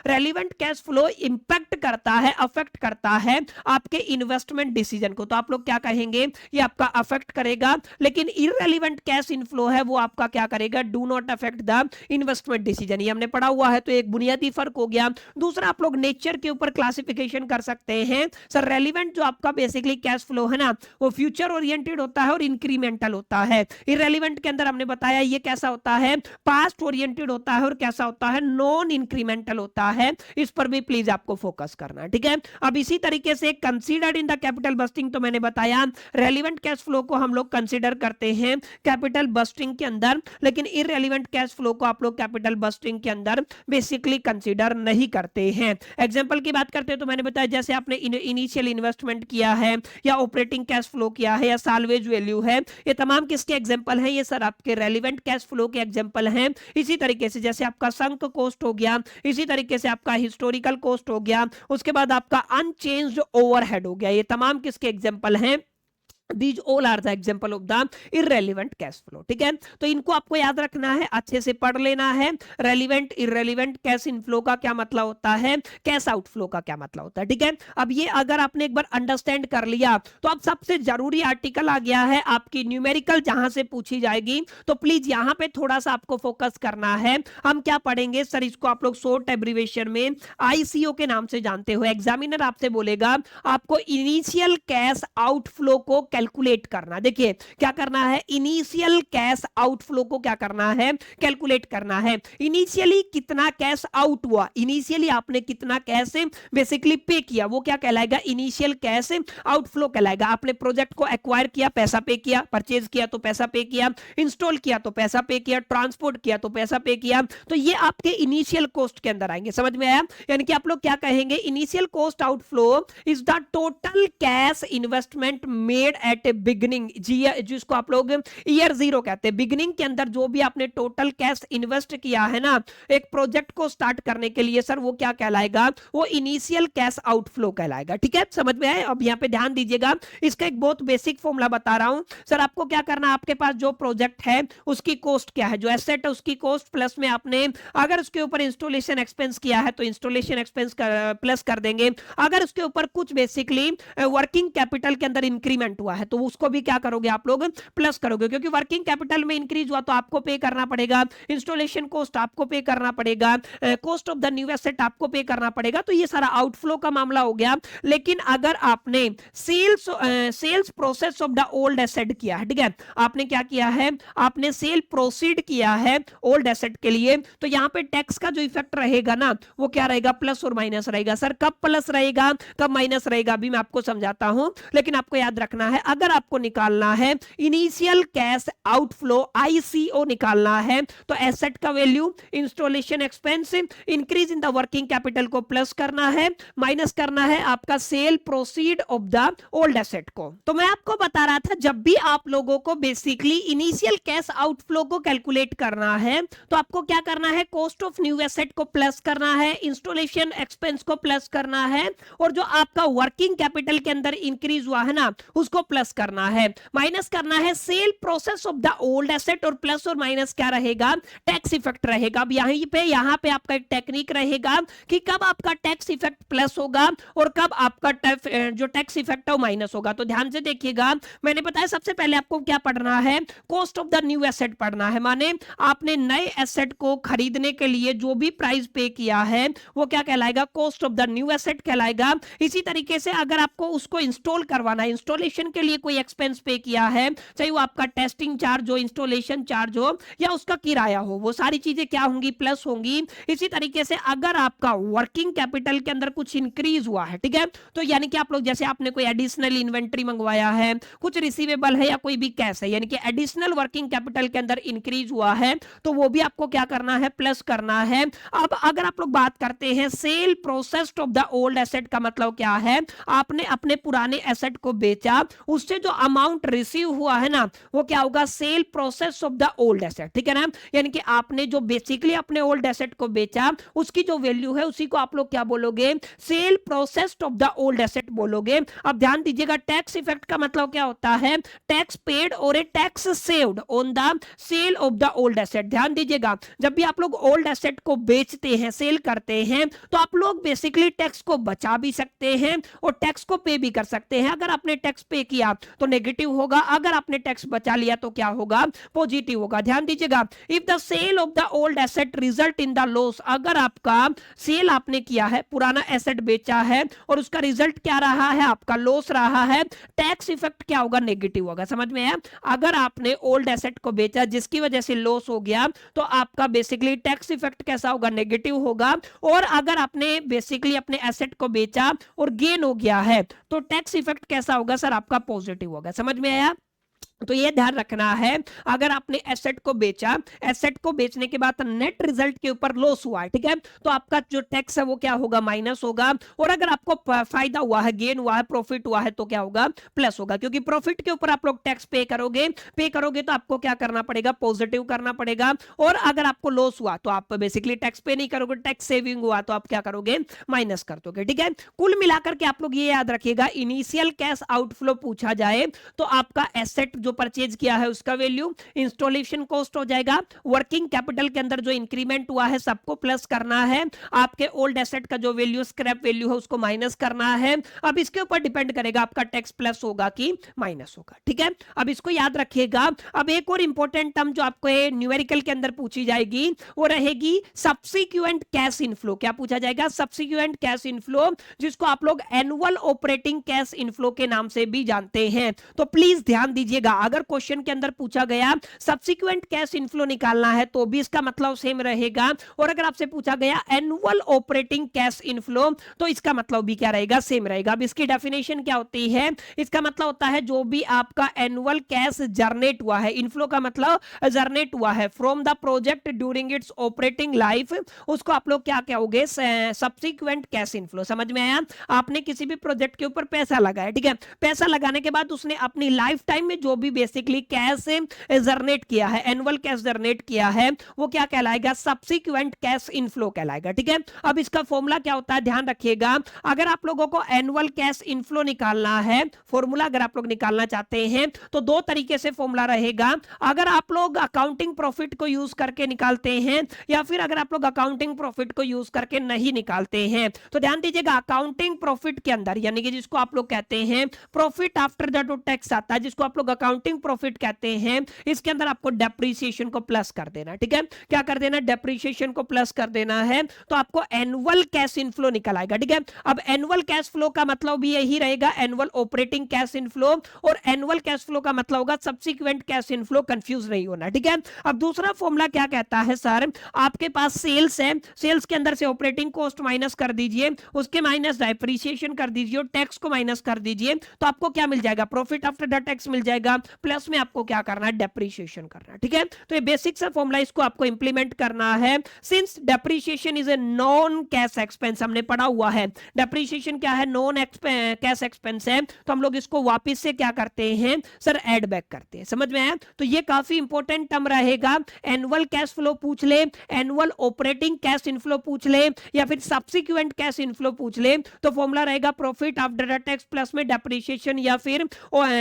रेलेवेंट कैश फ्लो इंपैक्ट करता है, अफेक्ट करता है आपके इन्वेस्टमेंट डिसीजन को, तो आप लोग क्या कहेंगे, ये आपका अफेक्ट करेगा। लेकिन इररेलेवेंट कैश इनफ्लो है वो आपका क्या करेगा, do not affect the investment decision. ये हमने पढ़ा हुआ है, तो एक बुनियादी फर्क हो गया। दूसरा, आप लोग नेचर के ऊपर क्लासिफिकेशन कर सकते हैं। सर रेलेवेंट जो आपका बेसिकली कैश फ्लो है ना, वो फ्यूचर ओरिएंटेड होता है और इंक्रीमेंटल होता है। इररेलेवेंट के अंदर हमने बताया ये कैसा होता है, पास्ट ओरिएंटेड होता है और कैसा होता है, नॉन नॉन इंक्रीमेंटल होता है, इस पर भी प्लीज आपको फोकस करना, ठीक है। अब इसी तरीके से considered in the capital budgeting, तो मैंने बताया रेलिवेंट कैश फ्लो को हम लोग कंसीडर करते हैं कैपिटल बस्टिंग के अंदर, लेकिन इररेलेवेंट कैश फ्लो को आप लोग कैपिटल बस्टिंग के अंदर बेसिकली कंसीडर नहीं करते हैं। एग्जांपल की बात करते हैं तो मैंने बताया जैसे आपने इनिशियल इन्वेस्टमेंट किया है या ऑपरेटिंग कैश फ्लो किया है या साल्वेज वैल्यू है, ये तमाम किसके एग्जांपल हैं? ये सर आपके रेलिवेंट कैश फ्लो के एग्जांपल हैं। इसी तरीके से जैसे आपका संक कॉस्ट हो गया, इसी तरीके से आपका हिस्टोरिकल कॉस्ट हो गया, उसके बाद आपका अनचेंज्ड ओवरहेड हो गया, ये तमाम किसके एग्जांपल हैं? These all are the example of the irrelevant cash flow, ठीक है। तो इनको आपको याद रखना है, अच्छे से पढ़ लेना है। रेलिवेंट इररेलेवेंट कैश इनफ्लो का क्या मतलब होता है, कैश आउटफ्लो का क्या मतलब होता है, ठीक है। अब ये अगर आपने एक बार अंडरस्टैंड कर लिया तो अब सबसे जरूरी आर्टिकल आ गया है आपकी न्यूमेरिकल, जहां से पूछी जाएगी, तो प्लीज यहां पे थोड़ा सा आपको फोकस करना है। हम क्या पढ़ेंगे सर, इसको आप लोग शॉर्ट एब्रिविएशन में आईसीओ के नाम से जानते हो। एग्जामिनर आपसे बोलेगा आपको इनिशियल कैश आउटफ्लो को कैलकुलेट करना। देखिए क्या करना है, इनिशियल कैश आउटफ्लो को क्या करना है, कैलकुलेट करना है। इनिशियली कितना कैश आउट हुआ, इनिशियली आपने कितना कैश बेसिकली पे किया, वो क्या कहलाएगा, इनिशियल कैश आउटफ्लो कहलाएगा। आपने प्रोजेक्ट को एक्वायर किया, पैसा पे किया, परचेज किया तो पैसा पे किया, इंस्टॉल किया तो पैसा पे किया, ट्रांसपोर्ट किया तो पैसा पे किया, तो ये आपके इनिशियल कॉस्ट के अंदर आएंगे। समझ में आया? यानी कि आप लोग क्या कहेंगे, initial cost outflow is the total cash investment made at beginning, जिसको आप लोग ईयर जीरो कहते हैं। बिगनिंग के अंदर जो भी आपने टोटल कैश इन्वेस्ट किया है ना एक प्रोजेक्ट को स्टार्ट करने के लिए, सर वो क्या कहलाएगा, वो इनिशियल कैश आउटफ्लो कहलाएगा, ठीक है। समझ में आए? अब यहाँ पे ध्यान दीजिएगा, इसका एक बहुत बेसिक फॉर्मूला बता रहा हूं। सर आपको क्या करना है, आपके पास जो प्रोजेक्ट है उसकी कॉस्ट क्या है, जो एसेट है उसकी कॉस्ट प्लस में आपने अगर उसके ऊपर इंस्टॉलेशन एक्सपेंस किया है तो इंस्टॉलेशन एक्सपेंस प्लस कर देंगे। अगर उसके ऊपर कुछ बेसिकली वर्किंग कैपिटल के अंदर इंक्रीमेंट हुआ है तो उसको भी क्या करोगे आप लोग, प्लस करोगे, क्योंकि वर्किंग कैपिटल में इंक्रीज हुआ तो आपको पे करना पड़ेगा, इंस्टॉलेशन कॉस्ट आपको पे करना पड़ेगा, cost of the new asset आपको पे करना पड़ेगा। तो ये सारा आउटफ्लो का मामला हो गया। लेकिन अगर आपने sales process of the old asset किया है, ठीक है, आपने क्या किया है, आपने सेल प्रोसीड किया है ओल्ड एसेट के लिए, तो यहां पे टैक्स का जो इफेक्ट रहेगा ना वो क्या रहेगा, प्लस और माइनस रहेगा। सर कब प्लस रहेगा कब माइनस रहेगा अभी मैं आपको समझाता हूं, लेकिन आपको याद रखना है अगर आपको निकालना है इनिशियल कैश आउटफ्लो आईसीओ निकालना है तो एसेट का value, installation expense, increase in the working capital को प्लस करना है, माइनस करना है आपका cell proceed of the old asset को। तो मैं आपको बता रहा था जब भी आप लोगों को बेसिकली इनिशियल कैश आउटफ्लो को कैलकुलेट करना है तो आपको क्या करना है, कॉस्ट ऑफ न्यू एसेट को प्लस करना है, इंस्टॉलेशन एक्सपेंस को प्लस करना है, और जो आपका वर्किंग कैपिटल के अंदर इंक्रीज हुआ है ना उसको प्लस करना है, माइनस करना है sale process of the old asset, और प्लस और माइनस क्या रहेगा, टैक्स इफेक्ट रहेगा। अब यहां पे आपका एक टेक्निक रहेगा कि कब आपका टैक्स इफेक्ट प्लस होगा और कब आपका जो टैक्स इफेक्ट है वो माइनस होगा। तो ध्यान से देखिएगा, मैंने बताया सबसे पहले आपको क्या पढ़ना है, cost of the new asset पढ़ना है, माने आपने नए एसेट को खरीदने के लिए जो भी प्राइस पे किया है वो क्या कहलाएगा, cost of the new asset कहलाएगा। इसी तरीके से अगर आपको उसको इंस्टॉल करवाना है, इंस्टॉलेशन के लिए कोई एक्सपेंस पे किया है, चाहे वो आपका टेस्टिंग चार्ज हो, इंस्टॉलेशन चार्ज हो या उसका किराया हो, वो सारी चीजें क्या होंगी, प्लस होंगी। इसी तरीके से अगर आपका वर्किंग कैपिटल के अंदर कुछ इंक्रीज हुआ है, ठीक है, तो यानी कि आप लोग जैसे आपने कोई एडिशनल इन्वेंट्री मंगवाया है, कुछ रिसीवेबल है या कोई भी कैश है, यानी कि एडिशनल वर्किंग कैपिटल के अंदर इंक्रीज हुआ है तो वो भी आपको क्या करना है, प्लस करना है। अब अगर आप लोग बात करते हैं sale processed of the old asset का मतलब क्या है, आपने अपने पुराने एसेट को बेचा, उससे जो अमाउंट रिसीव हुआ है ना वो क्या होगा, sale process of the old asset, ठीक है ना, यानी कि आपने जो बेसिकली अपने ओल्ड एसेट को बेचा उसकी जो वैल्यू है उसी को आप लोग क्या बोलोगे, sale processed of the old asset बोलोगे। अब ध्यान दीजिएगा, टैक्स इफेक्ट का मतलब क्या होता है, टैक्स पेड और a tax saved on the sale of the old asset. ध्यान दीजिएगा, जब भी आप लोग ओल्ड एसेट को बेचते हैं, सेल करते हैं, तो आप लोग बेसिकली टैक्स को बचा भी सकते हैं और टैक्स को पे भी कर सकते हैं। अगर आपने टैक्स पे किया लिया तो नेगेटिव होगा, अगर आपने टैक्स बचा लिया तो क्या होगा, पॉजिटिव होगा। ध्यान दीजिएगा, if the sale of the old asset result in the loss, अगर आपका सेल आपने किया है, पुराना एसेट बेचा है और उसका रिजल्ट क्या रहा है, आपका लॉस रहा है, टैक्स इफेक्ट क्या होगा, नेगेटिव होगा। समझ में आया? अगर आपने ओल्ड एसेट को बेचा जिसकी वजह से लॉस हो गया तो आपका बेसिकली टैक्स इफेक्ट कैसा होगा, नेगेटिव होगा। और अगर आपने बेसिकली अपने एसेट को बेचा और गेन हो गया है तो टैक्स इफेक्ट कैसा होगा सर, आपका पॉजिटिव होगा। समझ में आया? तो ये ध्यान रखना है, अगर आपने एसेट को बेचा, एसेट को बेचने के बाद नेट रिजल्ट के ऊपर लॉस हुआ है, ठीक है, तो आपका जो टैक्स है वो क्या होगा, माइनस होगा। और अगर आपको फायदा हुआ है, गेन हुआ है, प्रॉफिट हुआ है तो क्या होगा, प्लस होगा। क्योंकि प्रॉफिट के ऊपर आप लोग टैक्स पे करोगे तो आपको क्या करना पड़ेगा, पॉजिटिव करना पड़ेगा। और अगर आपको लॉस हुआ तो आप बेसिकली टैक्स पे नहीं करोगे, टैक्स सेविंग हुआ तो आप क्या करोगे, माइनस कर दोगे। ठीक है, कुल मिलाकर के आप लोग ये याद रखिएगा, इनिशियल कैश आउटफ्लो पूछा जाए तो आपका एसेट जो परचेज किया है उसका वैल्यू, इंस्टॉलेशन कॉस्ट हो जाएगा, वर्किंग कैपिटल के अंदर जो इंक्रीमेंट हुआ है सबको प्लस करना है, आपके ओल्ड एसेट का जो वैल्यू स्क्रैप वैल्यू है उसको माइनस करना है। अब इसके ऊपर डिपेंड करेगा आपका टैक्स प्लस होगा कि माइनस होगा। ठीक है, अब इसको याद रखिएगा। अब एक और इंपॉर्टेंट टर्म जो आपको न्यूमेरिकल के अंदर पूछी जाएगी वो रहेगी सब्सिक्वेंट कैश इनफ्लो। क्या पूछा जाएगा, सब्सिक्वेंट कैश इनफ्लो, जिसको आप लोग एनुअल ऑपरेटिंग कैश इनफ्लो के नाम से भी जानते हैं। तो प्लीज ध्यान दीजिएगा, अगर क्वेश्चन के अंदर पूछा गया सब्सिक्वेंट कैश इनफ्लो निकालना है तो भी इसका मतलब सेम रहेगा, और अगर आपसे पूछा गया एनुअल ऑपरेटिंग कैश इनफ्लो तो इसका मतलब भी क्या रहेगा, सेम रहेगा। अब इसकी डेफिनेशन क्या होती है, इसका मतलब होता है जो भी आपका एनुअल कैश जनरेट हुआ है, इनफ्लो का मतलब जनरेट हुआ है from the project during its operating life, उसको आप लोग क्या कहोगे, सब्सिक्वेंट कैश इनफ्लो। समझ में आया? आपने किसी भी प्रोजेक्ट के ऊपर पैसा लगाया, ठीक है, पैसा लगाने के बाद उसने अपनी लाइफ टाइम में जो भी बेसिकली कैश जनरेट किया है, एनुअल कैश जनरेट किया है, वो क्या कहलाएगा, सब्सिक्वेंट कैश इनफ्लो कहलाएगा। ठीक है, अब इसका फॉर्मूला क्या होता है, ध्यान रखिएगा। अगर आप लोगों को एनुअल कैश इनफ्लो निकालना है, फॉर्मूला अगर आप लोग निकालना चाहते हैं तो दो तरीके से फॉर्मूला रहेगा। अगर आप लोग अकाउंटिंग प्रॉफिट को यूज करके निकालते हैं या फिर अगर आप लोग अकाउंटिंग प्रॉफिट को यूज करके नहीं निकालते हैं तो ध्यान दीजिएगा, अकाउंटिंग प्रॉफिट के अंदर यानी कि जिसको आप लोग कहते हैं प्रॉफिट आफ्टर द टैक्स आता है, जिसको आप लोग अकाउंटिंग प्रॉफिट कहते हैं, इसके अंदर आपको डेप्रिसिएशन को प्लस कर देना। ठीक है, क्या कर देना, डेप्रिसिएशन को प्लस कर देना है, तो आपको एनुअल कैश इनफ्लो निकल आएगा। ठीक है, अब एनुअल कैश फ्लो का मतलब भी यही रहेगा, एनुअल ऑपरेटिंग कैश इनफ्लो, और एनुअल कैश फ्लो का मतलब होगा सब्सिक्वेंट कैश इनफ्लो, कंफ्यूज नहीं होना। ठीक है, अब दूसरा फॉर्मूला क्या कहता है सर, आपके पास सेल्स है, सेल्स के अंदर से ऑपरेटिंग कॉस्ट माइनस कर दीजिए, उसके माइनस डेप्रिसिएशन कर दीजिए और टैक्स को माइनस कर दीजिए, तो आपको क्या मिल जाएगा, प्रॉफिट आफ्टर द टैक्स मिल जाएगा, प्लस में आपको क्या करना है, डेप्रिसिएशन करना है। ठीक है, तो ये बेसिक सा फॉर्मूला, इसको आपको इंप्लीमेंट करना है। Since depreciation is a non cash expense, हमने पढ़ा हुआ है डेप्रिसिएशन क्या है, नॉन कैश एक्सपेंस है, तो हम लोग इसको वापस से क्या करते हैं सर, ऐड बैक करते हैं। समझ में आया? तो ये काफी इंपॉर्टेंट टर्म रहेगा, एनुअल कैश फ्लो पूछ ले, एनुअल ऑपरेटिंग कैश इनफ्लो पूछ ले, या फिर सब्सिक्वेंट कैश इनफ्लो पूछ ले, तो फॉर्मूला रहेगा profit after the tax plus में डेप्रिसिएशन, या फिर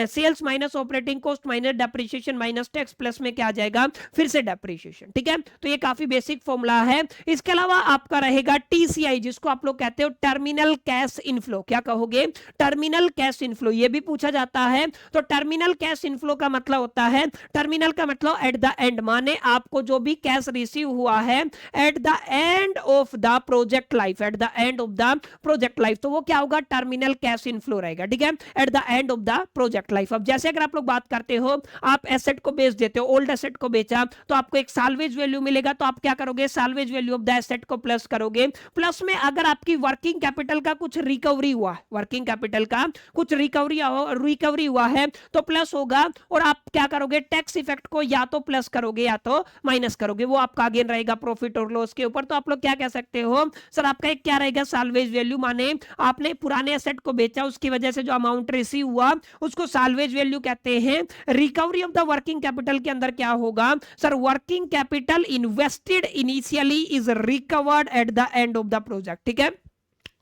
sales minus operating cost minus depreciation minus tax, plus में क्या आ जाएगा, फिर से डेप्रिसिएशन। ठीक है, तो ये काफी बेसिक फॉर्मूला है। इसके अलावा आपका रहेगा टीसीआई, जिसको आप लोग कहते हो टर्मिनल कैश इनफ्लो। क्या कहोगे, टर्मिनल कैश इनफ्लो, ये भी पूछा जाता है। तो टर्मिनल कैश इनफ्लो का मतलब होता है, टर्मिनल का मतलब एट द एंड, माने आपको जो भी कैश रिसीव हुआ है at the end of the project life, at the end of the project life, तो वो क्या होगा, टर्मिनल कैश इनफ्लो रहेगा। ठीक है, at the end of the project life. अब जैसे अगर आप लोग बात करते हो, आप एसेट को बेच देते हो, ओल्ड एसेट को बेचा तो आपको एक साल्वेज वैल्यू मिलेगा, तो आप क्या करोगे, salvage value of the asset को प्लस करोगे, प्लस में अगर आपकी वर्किंग कैपिटल का कुछ रिकवरी हुआ, वर्किंग कैपिटल का कुछ रिकवरी हुआ है तो प्लस होगा, और आप क्या करोगे, टैक्स इफेक्ट को या तो प्लस करोगे या तो माइनस करोगे, वो आपका अगेन रहेगा प्रॉफिट और लॉस के ऊपर। तो आप लोग क्या कह सकते हो सर, आपका एक क्या रहेगा, साल्वेज वैल्यू, माने आपने पुराने एसेट को बेचा, उसकी वजह से जो अमाउंट रिसीव हुआ उसको साल्वेज वैल्यू कहते हैं। Recovery of the working capital के अंदर क्या होगा sir, working capital invested initially is recovered at the end of the project. ठीक है,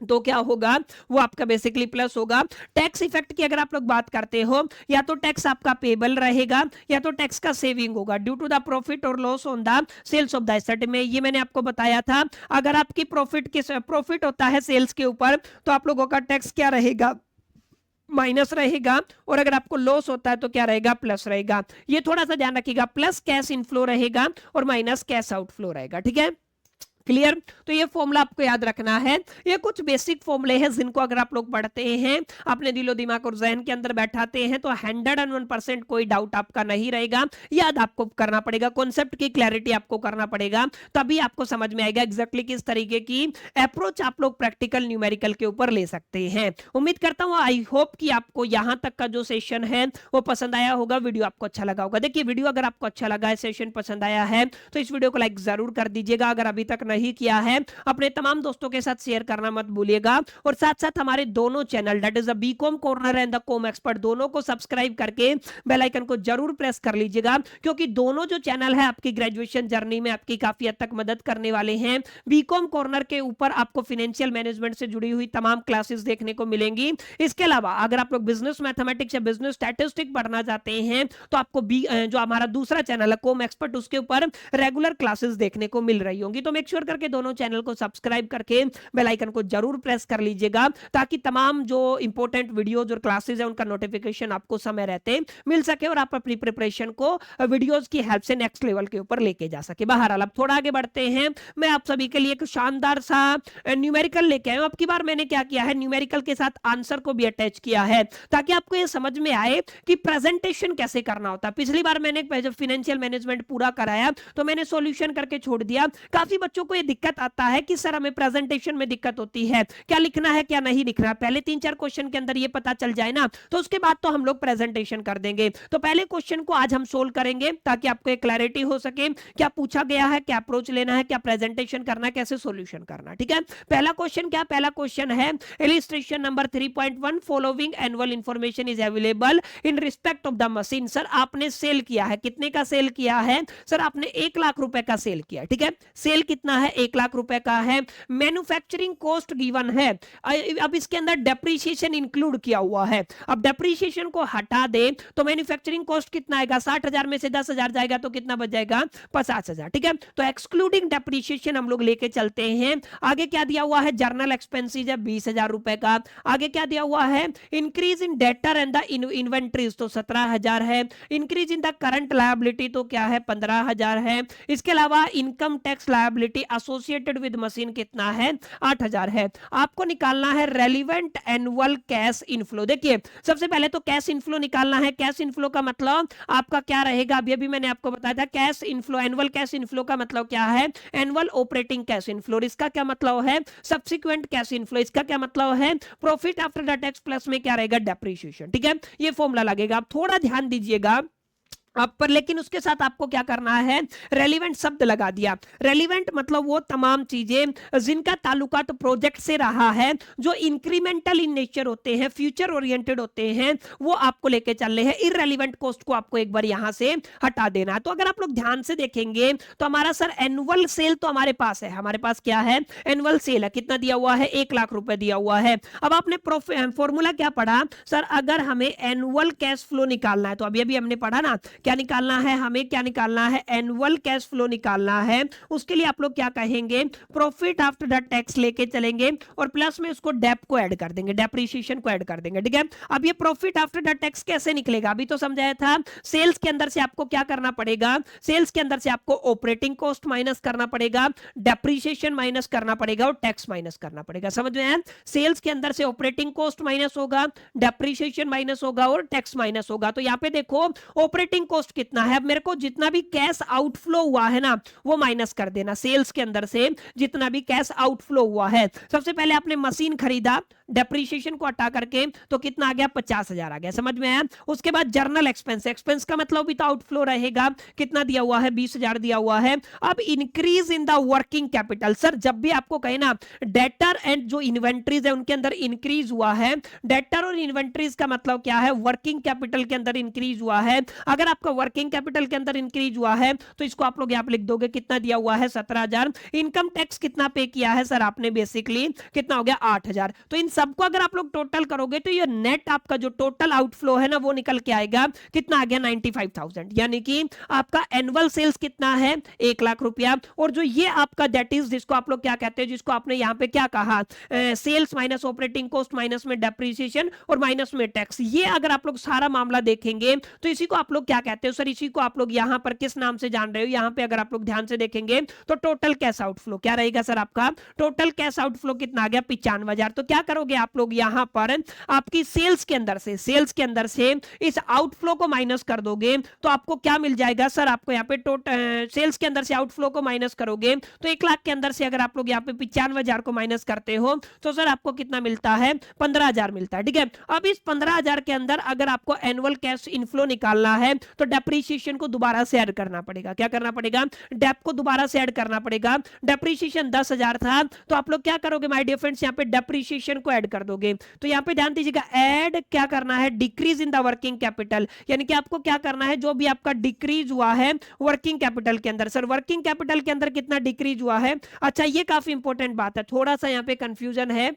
तो क्या होगा, वो आपका बेसिकली प्लस होगा। टैक्स इफेक्ट की अगर आप लोग बात करते हो, या तो टैक्स आपका पेबल रहेगा या तो टैक्स का सेविंग होगा ड्यू टू द प्रॉफिट और loss on the sales of the asset में। ये मैंने आपको बताया था, अगर आपकी प्रॉफिट होता है सेल्स के ऊपर तो आप लोगों का टैक्स क्या रहेगा, माइनस रहेगा, और अगर आपको लॉस होता है तो क्या रहेगा, प्लस रहेगा। ये थोड़ा सा ध्यान रखिएगा, प्लस कैश इनफ्लो रहेगा और माइनस कैश आउटफ्लो रहेगा, ठीक है, क्लियर। तो ये फॉर्मूला आपको याद रखना है। ये कुछ बेसिक फॉर्मूले हैं जिनको अगर आप लोग पढ़ते हैं, अपने दिलो दिमाग और जहन के अंदर बैठाते हैं, तो 101% कोई डाउट आपका नहीं रहेगा। याद आपको करना पड़ेगा, कॉन्सेप्ट की क्लैरिटी आपको करना पड़ेगा, तभी आपको समझ में आएगा एग्जैक्टली किस तरीके की अप्रोच आप लोग प्रैक्टिकल न्यूमेरिकल के ऊपर ले सकते हैं। उम्मीद करता हूं, आई होप कि आपको यहां तक का जो सेशन है वो पसंद आया होगा, वीडियो आपको अच्छा लगा होगा। देखिए, वीडियो अगर आपको अच्छा लगा है, सेशन पसंद आया है, तो इस वीडियो को लाइक जरूर कर दीजिएगा। अगर अभी तक नहीं किया है, अपने तमाम दोस्तों के साथ शेयर करना मत भूलिएगा, और साथ साथ हमारे दोनों channel that is the BCom corner and the Com expert दोनों को सब्सक्राइब करके बेल आइकन को जरूर प्रेस कर लीजिएगा, क्योंकि दोनों जो चैनल है आपकी ग्रेजुएशन जर्नी में आपकी काफी हद तक मदद करने वाले हैं। बीकॉम कॉर्नर के ऊपर आपको फाइनेंशियल मैनेजमेंट से जुड़ी हुई तमाम क्लासेस देखने को मिलेंगी। इसके अलावा अगर आप लोग बिजनेस मैथमेटिक्स या बिजनेस स्टैटिस्टिक्स पढ़ना चाहते हैं, तो आपको जो हमारा दूसरा चैनल है कॉम एक्सपर्ट, उसके ऊपर रेगुलर क्लासेस देखने को मिल रही होंगी। तो मेक श्योर करके दोनों चैनल को सब्सक्राइब करके बेल आइकन को जरूर प्रेस कर लीजिएगा, ताकि तमाम जो इंपॉर्टेंट वीडियोज और क्लासेस है उनका नोटिफिकेशन आपको समय रहते मिल सके, और आप अपनी प्रिपरेशन को वीडियोज की हेल्प से नेक्स्ट लेवल के ऊपर लेके जा सके। बहरहाल अब थोड़ा आगे बढ़ते हैं, मैं आप सभी के लिए एक शानदार सा न्यूमेरिकल लेके आया हूं। अब की बार मैंने क्या किया है, न्यूमेरिकल के साथ आंसर को भी अटैच किया है, ताकि आपको यह समझ में आए कि प्रेजेंटेशन कैसे करना होता है। पिछली बार मैंने जब फाइनेंशियल मैनेजमेंट पूरा कराया तो मैंने सॉल्यूशन करके छोड़ दिया। काफी बच्चों को यह दिक्कत आता है कि सर हमें प्रेजेंटेशन में दिक्कत होती है, क्या लिखना है क्या नहीं लिखना। पहले 3-4 क्वेश्चन के अंदर ये पता चल जाए ना, तो उसके बाद तो हम लोग प्रेजेंटेशन कर देंगे। तो पहले क्वेश्चन को आज हम सोल्व करेंगे, ताकि आपको एक क्लैरिटी हो सके क्या पूछा गया है, क्या अप्रोच लेना है, क्या प्रेजेंटेशन करना है, कैसे सॉल्यूशन करना, ठीक है। पहला क्वेश्चन क्या, पहला क्वेश्चन है illustration number 3.1 following annual information is available in respect of the machine. Sir आपने सेल किया है, कितने का सेल किया है, सर आपने 1 लाख रुपए का सेल किया, ठीक है। सेल कितना है, 1 लाख रुपए का है। मैन्युफैक्चरिंग कॉस्ट गिवन है, अब इसके अंदर डेप्रीशिएशन इंक्लूड किया हुआ है। अब डेप्रीशिएशन को हटा दे तो मैन्युफैक्चरिंग कॉस्ट कितना आएगा, 60,000 में से 10,000 जाएगा तो कितना बच जाएगा, 50,000, ठीक है। तो एक्सक्लूडिंग डेप्रीशिएशन हम लोग लेके चलते हैं। आगे क्या दिया हुआ है, जर्नल एक्सपेंसेस है 20,000 रुपए का। आगे क्या दिया हुआ है, increase in debtor and the inventories तो 17,000 है। Increase in the current liability तो क्या है, 15,000 है। इसके अलावा income tax liability associated with machine कितना है, 8,000 है। आपको निकालना है रेलिवेंट एनुअल कैश इनफ्लो। देखिए सबसे पहले तो कैश इनफ्लो निकालना है। कैश इनफ्लो का मतलब आपका क्या रहेगा, अभी अभी मैंने आपको बताया था। Cash inflow, annual cash inflow का मतलब क्या है, एनुअल ऑपरेटिंग कैश इनफ्लो। इसका क्या मतलब है, सब्सिक्वेंट कैश इनफ्लो। इसका क्या मतलब है, profit after the tax plus में क्या रहेगा, डेप्रीशिएशन, ठीक है। ये फॉर्मूला लगेगा, आप थोड़ा ध्यान दीजिएगा आप पर। लेकिन उसके साथ आपको क्या करना है, रेलिवेंट शब्द लगा दिया। रेलिवेंट मतलब वो तमाम चीजें जिनका ताल्लुकात प्रोजेक्ट से रहा है, जो इंक्रीमेंटल इन नेचर होते हैं, फ्यूचर ओरिएंटेड होते हैं, वो आपको लेके चलने हैं। इररेलेवेंट कॉस्ट को आपको एक बार यहां से हटा देना है। तो अगर आप लोग ध्यान से देखेंगे तो हमारा सर एनुअल सेल तो हमारे पास है, हमारे पास क्या है, एनुअल सेल है। कितना दिया हुआ है, 1 लाख रुपए दिया हुआ है। अब आपने फॉर्मूला क्या पढ़ा, सर अगर हमें एनुअल कैश फ्लो निकालना है, तो अभी अभी हमने पढ़ा ना, क्या निकालना है, हमें क्या निकालना है, एनुअल कैश फ्लो निकालना है। उसके लिए आप लोग क्या कहेंगे, प्रॉफिट आफ्टर द टैक्स लेके चलेंगे और प्लस में उसको डेप को ऐड कर देंगे, डेप्रीशिएशन को ऐड कर देंगे, ठीक है। अब ये प्रॉफिट आफ्टर द टैक्स कैसे निकलेगा, अभी तो समझाया था। सेल्स के अंदर से आपको क्या करना पड़ेगा, सेल्स के अंदर से आपको ऑपरेटिंग कॉस्ट माइनस करना पड़ेगा, डेप्रीशिएशन माइनस करना पड़ेगा और टैक्स माइनस करना पड़ेगा। समझ में आया, सेल्स के अंदर से ऑपरेटिंग कॉस्ट माइनस होगा, डेप्रीशिएशन माइनस होगा और टैक्स माइनस होगा। तो यहाँ पे देखो ऑपरेटिंग कॉस्ट कितना है, अब मेरे को जितना भी कैश आउटफ्लो हुआ है ना वो माइनस कर देना। सेल्स के अंदर से जितना भी कैश आउटफ्लो हुआ है, सबसे पहले आपने मशीन खरीदा, डेप्रीशिएशन को हटा करके तो कितना आ गया, 50,000 आ गया। समझ में आया। उसके बाद जर्नल एक्सपेंस, एक्सपेंस का मतलब भी तो आउटफ्लो रहेगा, कितना दिया हुआ है, 20,000 दिया हुआ है। अब increase in the working capital, sir जब भी आपको कहे ना डेटर एंड जो इन्वेंट्रीज है उनके अंदर इंक्रीज हुआ है, डेटर और इन्वेंट्रीज का मतलब क्या है, वर्किंग कैपिटल के अंदर इंक्रीज हुआ है। अगर आप आपका वर्किंग कैपिटल के अंदर इंक्रीज हुआ है तो इसको आप लोग यहाँ पे लिख दोगे, कितना दिया हुआ है 17,000। इनकम टैक्स कितना पे किया है सर आपने, बेसिकली कितना हो गया 8,000। तो इन सबको अगर आप लोग टोटल करोगे तो ये नेट आपका जो टोटल आउटफ्लो है ना वो निकल के आएगा, कितना आ गया 95,000। यानी कि आपका एनुअल सेल्स कितना है 1 लाख रुपया, और जो ये आपका दैट इज जिसको आप लोग क्या कहते हैं, जिसको आपने यहाँ पे क्या कहा, sales minus operating cost minus में डेप्रिसिएशन और माइनस में टैक्स, ये अगर आप लोग सारा मामला देखेंगे तो इसी को आप लोग क्या कहते हो सर, इसी को आप लोग यहाँ पर किस नाम से जान रहे हो, यहाँ पे अगर आप लोग ध्यान से देखेंगे तो टोटल कैश आउटफ्लो क्या रहेगा सर, आपका टोटल कैश आउटफ्लो कितना आ गया 95,000। तो क्या करोगे आप लोग यहाँ पर आपकी सेल्स के अंदर से इस आउटफ्लो को माइनस कर दोगे तो आपको क्या मिल जाएगा सर, आपको यहाँ पे टोटल सेल्स के अंदर से आउटफ्लो को माइनस करोगे तो 1 लाख के अंदर से अगर आप लोग यहाँ पे 95,000 को माइनस करते हो तो सर आपको कितना मिलता है 15,000 मिलता है। ठीक है, अब इस 15,000 के अंदर अगर आपको एनुअल कैश इनफ्लो निकालना है तो डेप्रीशिएशन को दोबारा से ऐड करना पड़ेगा। क्या करना पड़ेगा, डेप को दोबारा से ऐड करना पड़ेगा। डेप्रीशिएशन 10,000 था तो आप लोग क्या करोगे माय डियर फ्रेंड्स, यहाँ पे डेप्रीशिएशन को ऐड कर दोगे। तो यहाँ पे ध्यान दीजिएगा, ऐड क्या करना है, decrease in the working capital, यानी कि आपको क्या करना है, जो भी आपका डिक्रीज हुआ है वर्किंग कैपिटल के अंदर, सर वर्किंग कैपिटल के अंदर कितना डिक्रीज हुआ है। अच्छा, ये काफी इंपॉर्टेंट बात है, थोड़ा सा यहाँ पे कंफ्यूजन है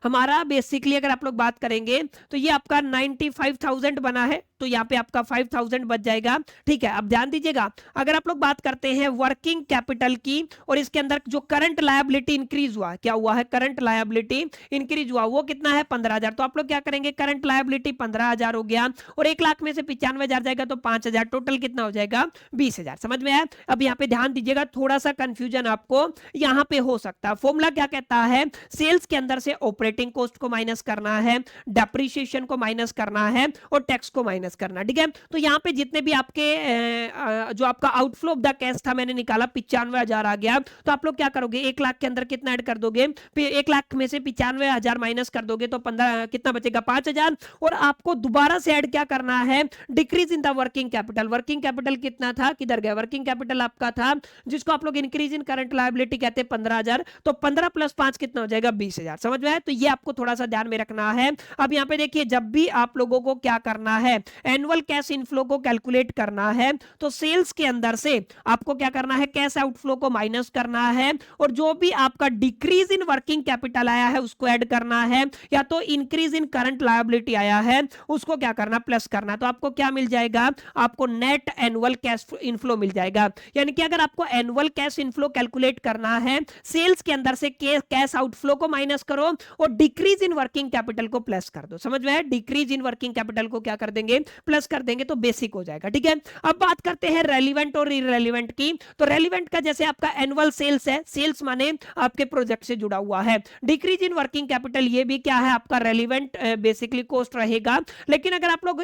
हमारा। बेसिकली अगर आप लोग बात करेंगे तो ये आपका 95,000 बना है तो यहाँ पे आपका 5,000 बच जाएगा। ठीक है, अब ध्यान दीजिएगा, अगर आप लोग बात करते हैं वर्किंग कैपिटल की और इसके अंदर जो करंट लायबिलिटी इंक्रीज हुआ, क्या हुआ है, करंट लायबिलिटी इंक्रीज हुआ, वो कितना है 15,000। तो आप लोग क्या करेंगे, करंट लायबिलिटी 15,000 हो गया और 1 लाख में से 95,000 जाएगा तो 5,000, टोटल कितना हो जाएगा 20,000। समझ में आया। अब यहाँ पे ध्यान दीजिएगा, थोड़ा सा कंफ्यूजन आपको यहाँ पे हो सकता है। फॉर्मूला क्या कहता है, सेल्स के अंदर से ऑपरेटिंग कॉस्ट को माइनस करना है, डेप्रिसिएशन को माइनस करना है और टैक्स को माइनस करना। ठीक है, तो यहाँ पे जितने भी आपके जो आपका आउटफ्लो ऑफ द कैश था मैंने निकाला 95,000 आ गया। तो आप लोग क्या करोगे, 1 लाख के अंदर कितना ऐड कर दोगे, फिर 1 लाख में से 95,000 माइनस कर दोगे तो 15 कितना बचेगा 5,000। और आपको दोबारा से ऐड क्या करना है, decrease in the working capital. Working capital कितना था, किधर गया, वर्किंग कैपिटल आपका था जिसको आप लोग इंक्रीज इन करंट लायबिलिटी कहते हैं 15,000, तो 15 प्लस 5 कितना हो जाएगा 20,000। समझ में आया। तो ये आपको थोड़ा सा ध्यान में रखना है। अब यहाँ पे देखिए, जब भी आप लोगों को क्या करना है, एनुअल कैश इनफ्लो को कैलकुलेट करना है तो सेल्स के अंदर से आपको क्या करना है, कैश आउटफ्लो को माइनस करना है और जो भी आपका डिक्रीज इन वर्किंग कैपिटल आया है उसको ऐड करना है, या तो इंक्रीज इन करंट लायबिलिटी आया है उसको क्या करना, प्लस करना। तो आपको क्या मिल जाएगा, आपको नेट एनुअल कैश इनफ्लो मिल जाएगा। यानी कि अगर आपको एनुअल कैश इनफ्लो कैलकुलेट करना है, सेल्स के अंदर से कैश आउटफ्लो को माइनस करो और डिक्रीज इन वर्किंग कैपिटल को प्लस कर दो। समझ में आया, डिक्रीज इन वर्किंग कैपिटल को क्या कर देंगे, प्लस कर देंगे तो बेसिक हो जाएगा। ठीक है, अब बात करते हैं रेलिवेंट और इररेलिवेंट की। तो रेलिवेंट का जैसे आपका एनुअल सेल्स है, सेल्स माने आपके प्रोजेक्ट से जुड़ा हुआ है। डिक्रीज इन वर्किंग कैपिटल ये भी क्या है, आपका रेलिवेंट बेसिकली कॉस्ट रहेगा। लेकिन अगर आप लोग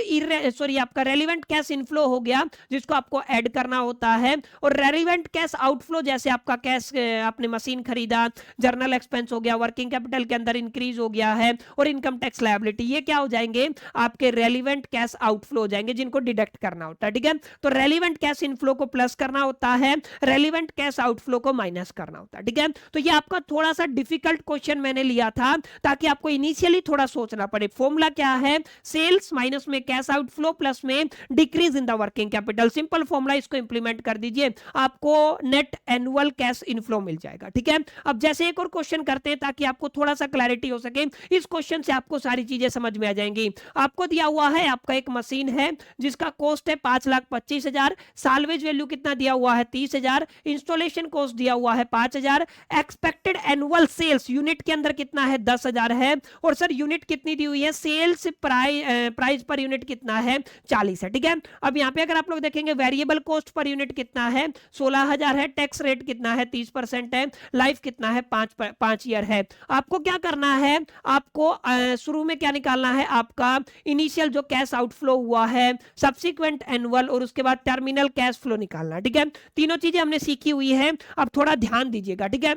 आपका रेलिवेंट कैश इनफ्लो हो गया जिसको आपको ऐड करना होता है, और रेलिवेंट कैश आउटफ्लो जैसे आपका कैश आपने मशीन खरीदा, जर्नल एक्सपेंस हो गया, वर्किंग कैपिटल के अंदर इंक्रीज हो गया है और इनकम टैक्स लायबिलिटी, ये क्या हो जाएंगे, आपके रेलिवेंट कैश आउटफ्लो हो जाएंगे जिनको डिडक्ट करना होता है। ठीक है, तो रेलिवेंट कैश इनफ्लो को प्लस करना होता है, रेलिवेंट कैश आउटफ्लो को माइनस करना होता है। ठीक है, तो ये आपका थोड़ा सा डिफिकल्ट क्वेश्चन मैंने लिया था ताकि आपको इनिशियली थोड़ा सोचना पड़े। फॉर्मूला क्या है, सेल्स माइनस में कैश आउटफ्लो प्लस में decrease in the working capital. Simple formula, इसको इंप्लीमेंट कर दीजिए, आपको नेट एनुअल कैश इनफ्लो मिल जाएगा। ठीक है, अब जैसे एक और क्वेश्चन करते हैं ताकि आपको थोड़ा सा क्लैरिटी हो सके। इस क्वेश्चन से आपको सारी चीजें समझ में आ जाएंगी। आपको दिया हुआ है, आपका एक मशीन है जिसका कॉस्ट है 5,25,000, साल्वेज वैल्यू कितना दिया हुआ है 30,000, इंस्टॉलेशन कॉस्ट दिया हुआ है 5,000, एक्सपेक्टेड एनुअल सेल्स यूनिट के अंदर कितना है 10,000 है, और सर यूनिट कितनी दी हुई है, सेल्स प्राइस पर यूनिट कितना है 40 है। ठीक है, अब यहाँ पे अगर आप लोग देखेंगे वेरिएबल कॉस्ट पर यूनिट कितना है 16,000 है, टैक्स रेट कितना है 30% है, लाइफ कितना है 5 ईयर है। आपको क्या करना है, आपको शुरू में क्या निकालना है, आपका इनिशियल जो कैश आउटफ्लो हुआ है, सब्सिक्वेंट एनुअल और उसके बाद टर्मिनल कैश फ्लो निकालना। ठीक है, तीनों चीजें हमने सीखी हुई है, अब थोड़ा ध्यान दीजिएगा। ठीक है,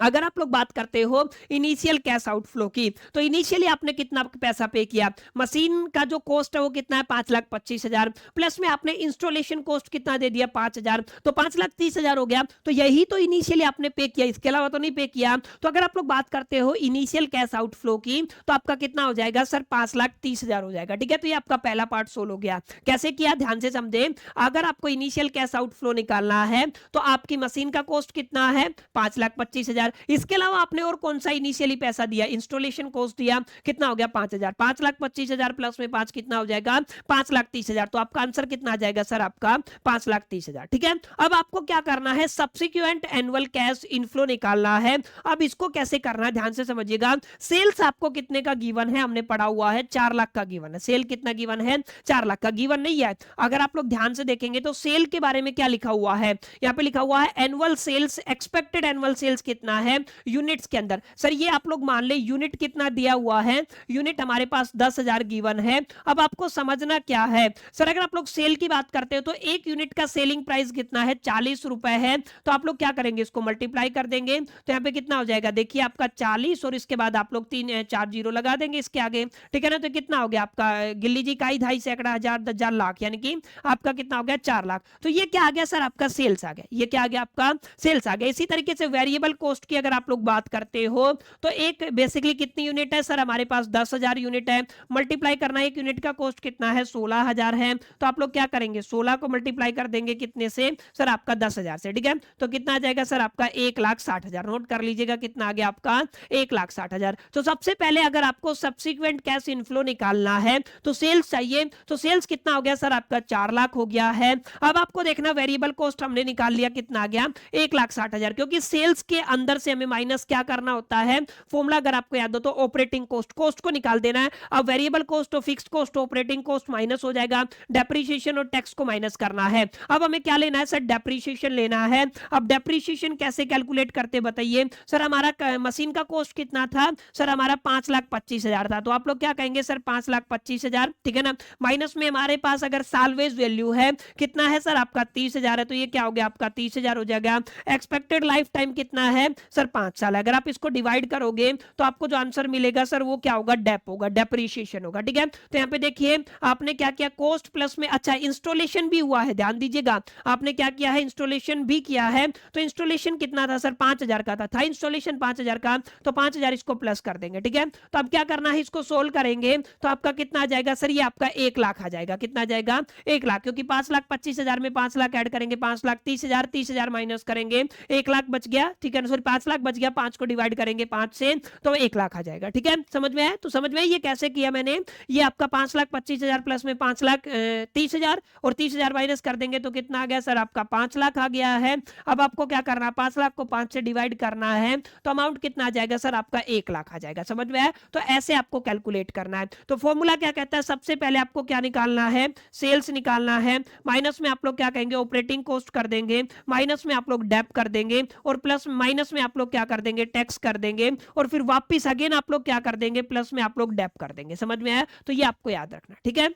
अगर आप लोग बात करते हो इनिशियल कैश आउटफ्लो की, तो इनिशियली आपने कितना पैसा पे किया, मशीन का जो कॉस्ट है वो कितना है 5,25,000, प्लस में आपने इंस्टॉलेशन कॉस्ट कितना दे दिया 5,000, तो 5,30,000 हो गया। तो यही तो इनिशियली आपने पे किया, इसके अलावा तो नहीं पे किया। तो अगर आप लोग बात करते हो इनिशियल कैश आउटफ्लो की, तो आपका कितना हो जाएगा सर 5,30,000 हो जाएगा। ठीक है, तो ये आपका पहला पार्ट सोल्व हो गया। कैसे किया ध्यान से समझे। अगर आपको इनिशियल कैश आउटफ्लो निकालना है तो आपकी मशीन का कॉस्ट कितना है 5,25,000, इसके अलावा आपने और कौन सा इनिशियली पैसा दिया, इंस्टॉलेशन कॉस्ट दिया, कितना हो गया 5,000, 5,25,000 प्लस में 5 कितना हो जाएगा 5,30,000। तो आपका आंसर कितना आ जाएगा सर आपका 5,30,000। ठीक है, अब आपको क्या करना है, सब्सिक्वेंट एनुअल कैश इनफ्लो निकालना है। अब इसको कैसे करना है ध्यान से समझिएगा। सेल्स आपको कितने का गिवन है, हमने पढ़ा हुआ है 4 लाख का गिवन है। सेल कितना गिवन है 4 लाख का गिवन नहीं है। अगर आप लोग ध्यान से देखेंगे तो सेल के बारे में क्या लिखा हुआ है, यहां पे लिखा हुआ है annual sales, expected annual sales कितना है यूनिट्स के अंदर। सर ये आप लोग मान ले यूनिट कितना दिया हुआ है, यूनिट हमारे पास 10,000 गिवन है। अब आपको समझना क्या है सर, अगर आप लोग सेल की बात करते हो तो एक यूनिट का सेलिंग प्राइस कितना है 40 रुपए है। तो आप लोग क्या करेंगे, इसको मल्टीप्लाई कर देंगे तो यहाँ पे कितना हो जाएगा, देखिए आपका 40 और इसके बाद आप लोग 4 जीरो लगा देंगे इसके आगे। ठीक है ना, तो कितना हो गया आपका गिल्ली जी का 2.5 सैकड़ा हजार 10,000 लाख, यानी कि आपका कितना हो गया 4 लाख। तो ये क्या आ गया सर आपका सेल्स आ गया, ये क्या आ गया आपका सेल्स आ गया। इसी तरीके से वेरिएबल कॉस्ट की अगर आप लोग बात करते हो तो एक बेसिकली कितनी यूनिट है सर, हमारे पास 10,000 यूनिट है। मल्टीप्लाई करना, एक यूनिट का कॉस्ट कितना है 16,000 है। तो आप लोग क्या करेंगे 16 को मल्टीप्लाई कर देंगे कितने से सर आपका 10,000 से। ठीक है, तो कितना आ जाएगा सर आपका 1,60,000। नोट कर लीजिएगा कितना आ गया आपका 1,60,000। तो सबसे पहले अगर आपको सब्सिक्वेंट कैश इनफ्लो निकालना है तो सेल्स चाहिए। तो सेल्स कितना हो गया सर आपका 4 लाख हो गया है। अब आपको देखना वेरिएबल कॉस्ट हमने निकाल लिया, कितना आ गया 1,60,000, क्योंकि सेल्स के अंदर से हमें माइनस क्या करना होता है, फॉर्मूला अगर आपको याद हो तो ऑपरेटिंग कॉस्ट, कॉस्ट को निकाल देना है। अब वेरिएबल कॉस्ट और fixed cost, operating cost minus हो जाएगा, डेप्रिसिएशन और टैक्स को माइनस करना है। अब हमें क्या लेना है सर, डेप्रिसिएशन लेना है। अब डेप्रिसिएशन कैसे कैलकुलेट करते बताइए सर, हमारा मशीन का कॉस्ट कितना था सर, हमारा 5,25,000 था। तो आप लोग क्या कहेंगे सर 5,25,000, ठीक है ना, माइनस में हमारे पास अगर सालवेज वैल्यू है कितना है सर आपका 30,000 है, तो ये क्या हो गया आपका 30,000 हो जाएगा। एक्सपेक्टेड लाइफ टाइम कितना है सर 5 साल है। अगर आप इसको डिवाइड करोगे तो आपको जो आंसर मिलेगा सर वो क्या होगा, डेप होगा, डेप्रिसिएशन होगा। ठीक है, तो यहाँ पे देखिए आपने क्या किया, कॉस्ट प्लस में, अच्छा इंस्टॉलेशन भी हुआ है, ध्यान दीजिएगा आपने क्या किया है, इंस्टॉलेशन भी किया है। तो इंस्टॉलेशन कितना था सर 5,000 का था इंस्टॉलेशन 5,000 का, तो 5,000 इसको प्लस कर देंगे। ठीक है, तो अब क्या करना है, इसको सोल्व करेंगे तो आपका कितना आ जाएगा सर, ये आपका 1 लाख आ जाएगा। कितना आ जाएगा 1 लाख, क्योंकि 5,25,000 में 5 लाख ऐड करेंगे, 5,30,000, 30,000 माइनस करेंगे, 1 लाख बच गया। ठीक है ना, सॉरी 5 लाख बच गया, 5 को डिवाइड करेंगे 5 से तो 1 लाख आ जाएगा। ठीक है, समझ में आया, तो समझ में ये कैसे किया मैंने, ये आपका 5,25,000 प्लस में 5,30,000 और 30,000 माइनस कर देंगे तो कितना आ गया सर आपका 5 लाख आ गया है। अब आपको क्या करना है, 5 लाख को 5 से डिवाइड करना है तो अमाउंट कितना आ जाएगा सर आपका 1 लाख आ जाएगा। समझ में आया, तो ऐसे आपको कैलकुलेट करना है। तो फॉर्मूला क्या कहता है, सबसे पहले आपको क्या निकालना है, सेल्स निकालना है, माइनस में आप लोग क्या कहेंगे ऑपरेटिंग कॉस्ट कर देंगे, माइनस में आप लोग डेप कर देंगे और प्लस माइनस में आप लोग क्या कर देंगे टैक्स कर देंगे और फिर वापस अगेन आप लोग क्या कर देंगे प्लस में आप लोग डेप कर देंगे। समझ में आया, तो ये आपको याद रखना। ठीक है,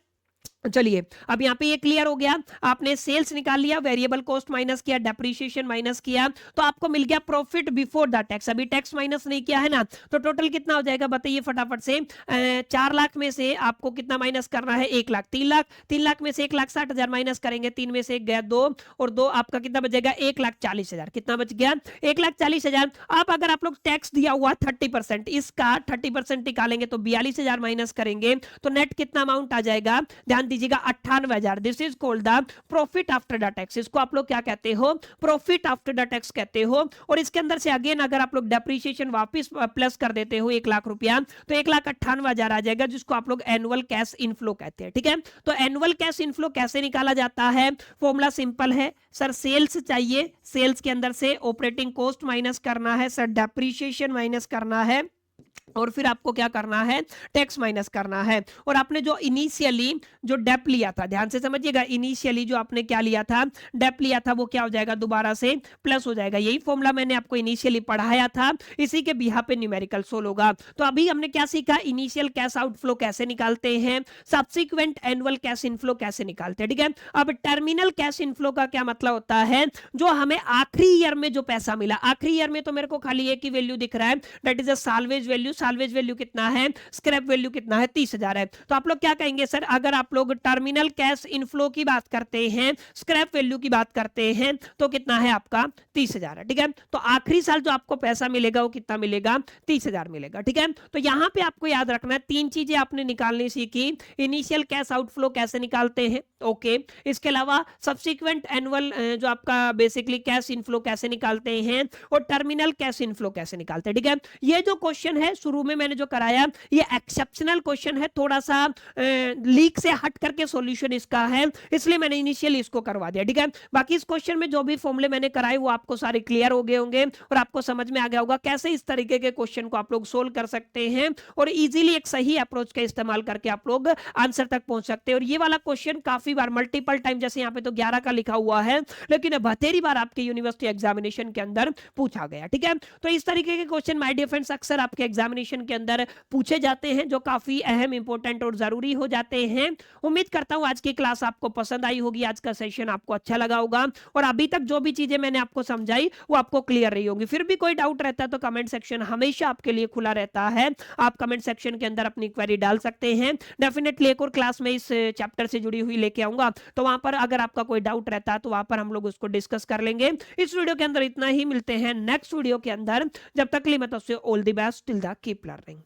चलिए अब यहाँ पे ये क्लियर हो गया, आपने सेल्स निकाल लिया, वेरिएबल कॉस्ट माइनस किया, डेप्रिसिएशन माइनस किया, तो आपको मिल गया प्रॉफिट बिफोर द टैक्स। अभी टैक्स माइनस नहीं किया है ना, तो टोटल कितना हो जाएगा बताइए फटाफट से। 4 लाख में से आपको कितना माइनस करना है 1 लाख, 3 लाख, 3 लाख में से 1,60,000 माइनस करेंगे, 3 में से 1 गया 2 और 2 आपका कितना बचेगा 1,40,000। कितना बच गया 1,40,000। अब अगर आप लोग टैक्स दिया हुआ 30%, इसका 30% निकालेंगे तो 42,000 माइनस करेंगे तो नेट कितना अमाउंट आ जाएगा, ध्यान दीजिएगा 98,000। This is called the profit after the tax. इसको आप लोग क्या कहते हो, प्रॉफिट आफ्टर द टैक्स कहते हो। और इसके अंदर से अगेन अगर आप लोग डेप्रिसिएशन वापस प्लस कर देते हो 1 लाख रुपया तो 1,98,000 आ जाएगा, जिसको आप लोग एनुअल कैश इनफ्लो कहते हैं। ठीक है, तो एनुअल कैश इनफ्लो कैसे निकाला जाता है, फॉर्मूला सिंपल है सर, सेल्स चाहिए, सेल्स के अंदर से ऑपरेटिंग कॉस्ट माइनस करना है सर, डेप्रिसिएशन माइनस करना है और फिर आपको क्या करना है, टैक्स माइनस करना है। और आपने जो इनिशियली जो डेप लिया था, ध्यान से समझिएगा, इनिशियली जो आपने क्या लिया था, डेप लिया था, वो क्या हो जाएगा, दोबारा से प्लस हो जाएगा। यही फॉर्मूला मैंने आपको इनिशियली पढ़ाया था, इसी के बिहाफ पे न्यूमेरिकल सोल्व होगा। तो अभी हमने क्या सीखा, इनिशियल कैश आउटफ्लो कैसे निकालते हैं, सब्सिक्वेंट एनुअल कैश इनफ्लो कैसे निकालते हैं, ठीक है। अब टर्मिनल कैश इनफ्लो का क्या मतलब होता है, जो हमें आखिरी ईयर में जो पैसा मिला, आखिरी ईयर में तो मेरे को खाली एक ही वैल्यू दिख रहा है, that is a salvage value. Salvage value कितना है, स्क्रैप वैल्यू कितना है, 30,000 है। तो आप लोग क्या कहेंगे, सर अगर आप लोग टर्मिनल कैश इनफ्लो की बात करते हैं, स्क्रैप वैल्यू की बात करते हैं, तो कितना है आपका, 30,000 है, ठीक है। तो आखिरी साल जो आपको पैसा मिलेगा वो कितना मिलेगा, 30,000 मिलेगा, ठीक है। तो यहां पे आपको याद रखना है, तीन चीजें आपने निकालनी सीखी, इनिशियल कैश आउटफ्लो कैसे निकालते हैं, ओके। इसके अलावा सब्सिक्वेंट एनुअल जो आपका बेसिकली कैश इनफ्लो कैसे निकालते हैं, और टर्मिनल कैश इनफ्लो कैसे निकालते हैं, ठीक है। ये जो क्वेश्चन है शुरू में मैंने जो कराया, ये एक्सेप्शनल क्वेश्चन है, थोड़ा सा लीक से हट करके सॉल्यूशन इसका है, इसलिए मैंने इनिशियली इसको करवा दिया, ठीक है। बाकी इस क्वेश्चन में जो भी फॉर्मूले मैंने कराए वो आपको सारे क्लियर हो गए होंगे, और आपको समझ में आ गया होगा कैसे इस तरीके के क्वेश्चन को आप लोग सोल्व कर सकते हैं, और इजीली एक सही अप्रोच का इस्तेमाल करके आप लोग आंसर तक पहुंच सकते हैं। और ये वाला क्वेश्चन काफी बार, मल्टीपल टाइम, जैसे यहाँ पे तो 11 का लिखा हुआ है, लेकिन बतेरी बार आपके यूनिवर्सिटी एग्जामिनेशन के अंदर पूछा गया, ठीक है। तो इस तरीके के क्वेश्चन माय डियर फ्रेंड्स अक्सर आपके एग्जामिनेशन के अंदर पूछे जाते हैं, जो काफी अहम, इंपॉर्टेंट और जरूरी हो जाते हैं। उम्मीद करता हूं आज की क्लास आपको पसंद आई होगी, आज का सेशन आपको अच्छा लगा होगा, और अभी तक जो भी चीजें मैंने आपको समझाई वो आपको क्लियर रही होंगी। फिर भी कोई डाउट रहता है तो कमेंट सेक्शन हमेशा आपके लिए खुला रहता है, आप कमेंट सेक्शन के अंदर अपनी क्वेरी डाल सकते हैं। डेफिनेटली एक और क्लास में इस चैप्टर से जुड़ी हुई लेके आऊंगा, तो वहां पर अगर आपका कोई डाउट रहता है तो वहां पर हम लोग उसको डिस्कस कर लेंगे। इस वीडियो के अंदर इतना ही, मिलते हैं नेक्स्ट वीडियो के अंदर, जब तक के लिए मैं तो all the best, till the keep learning.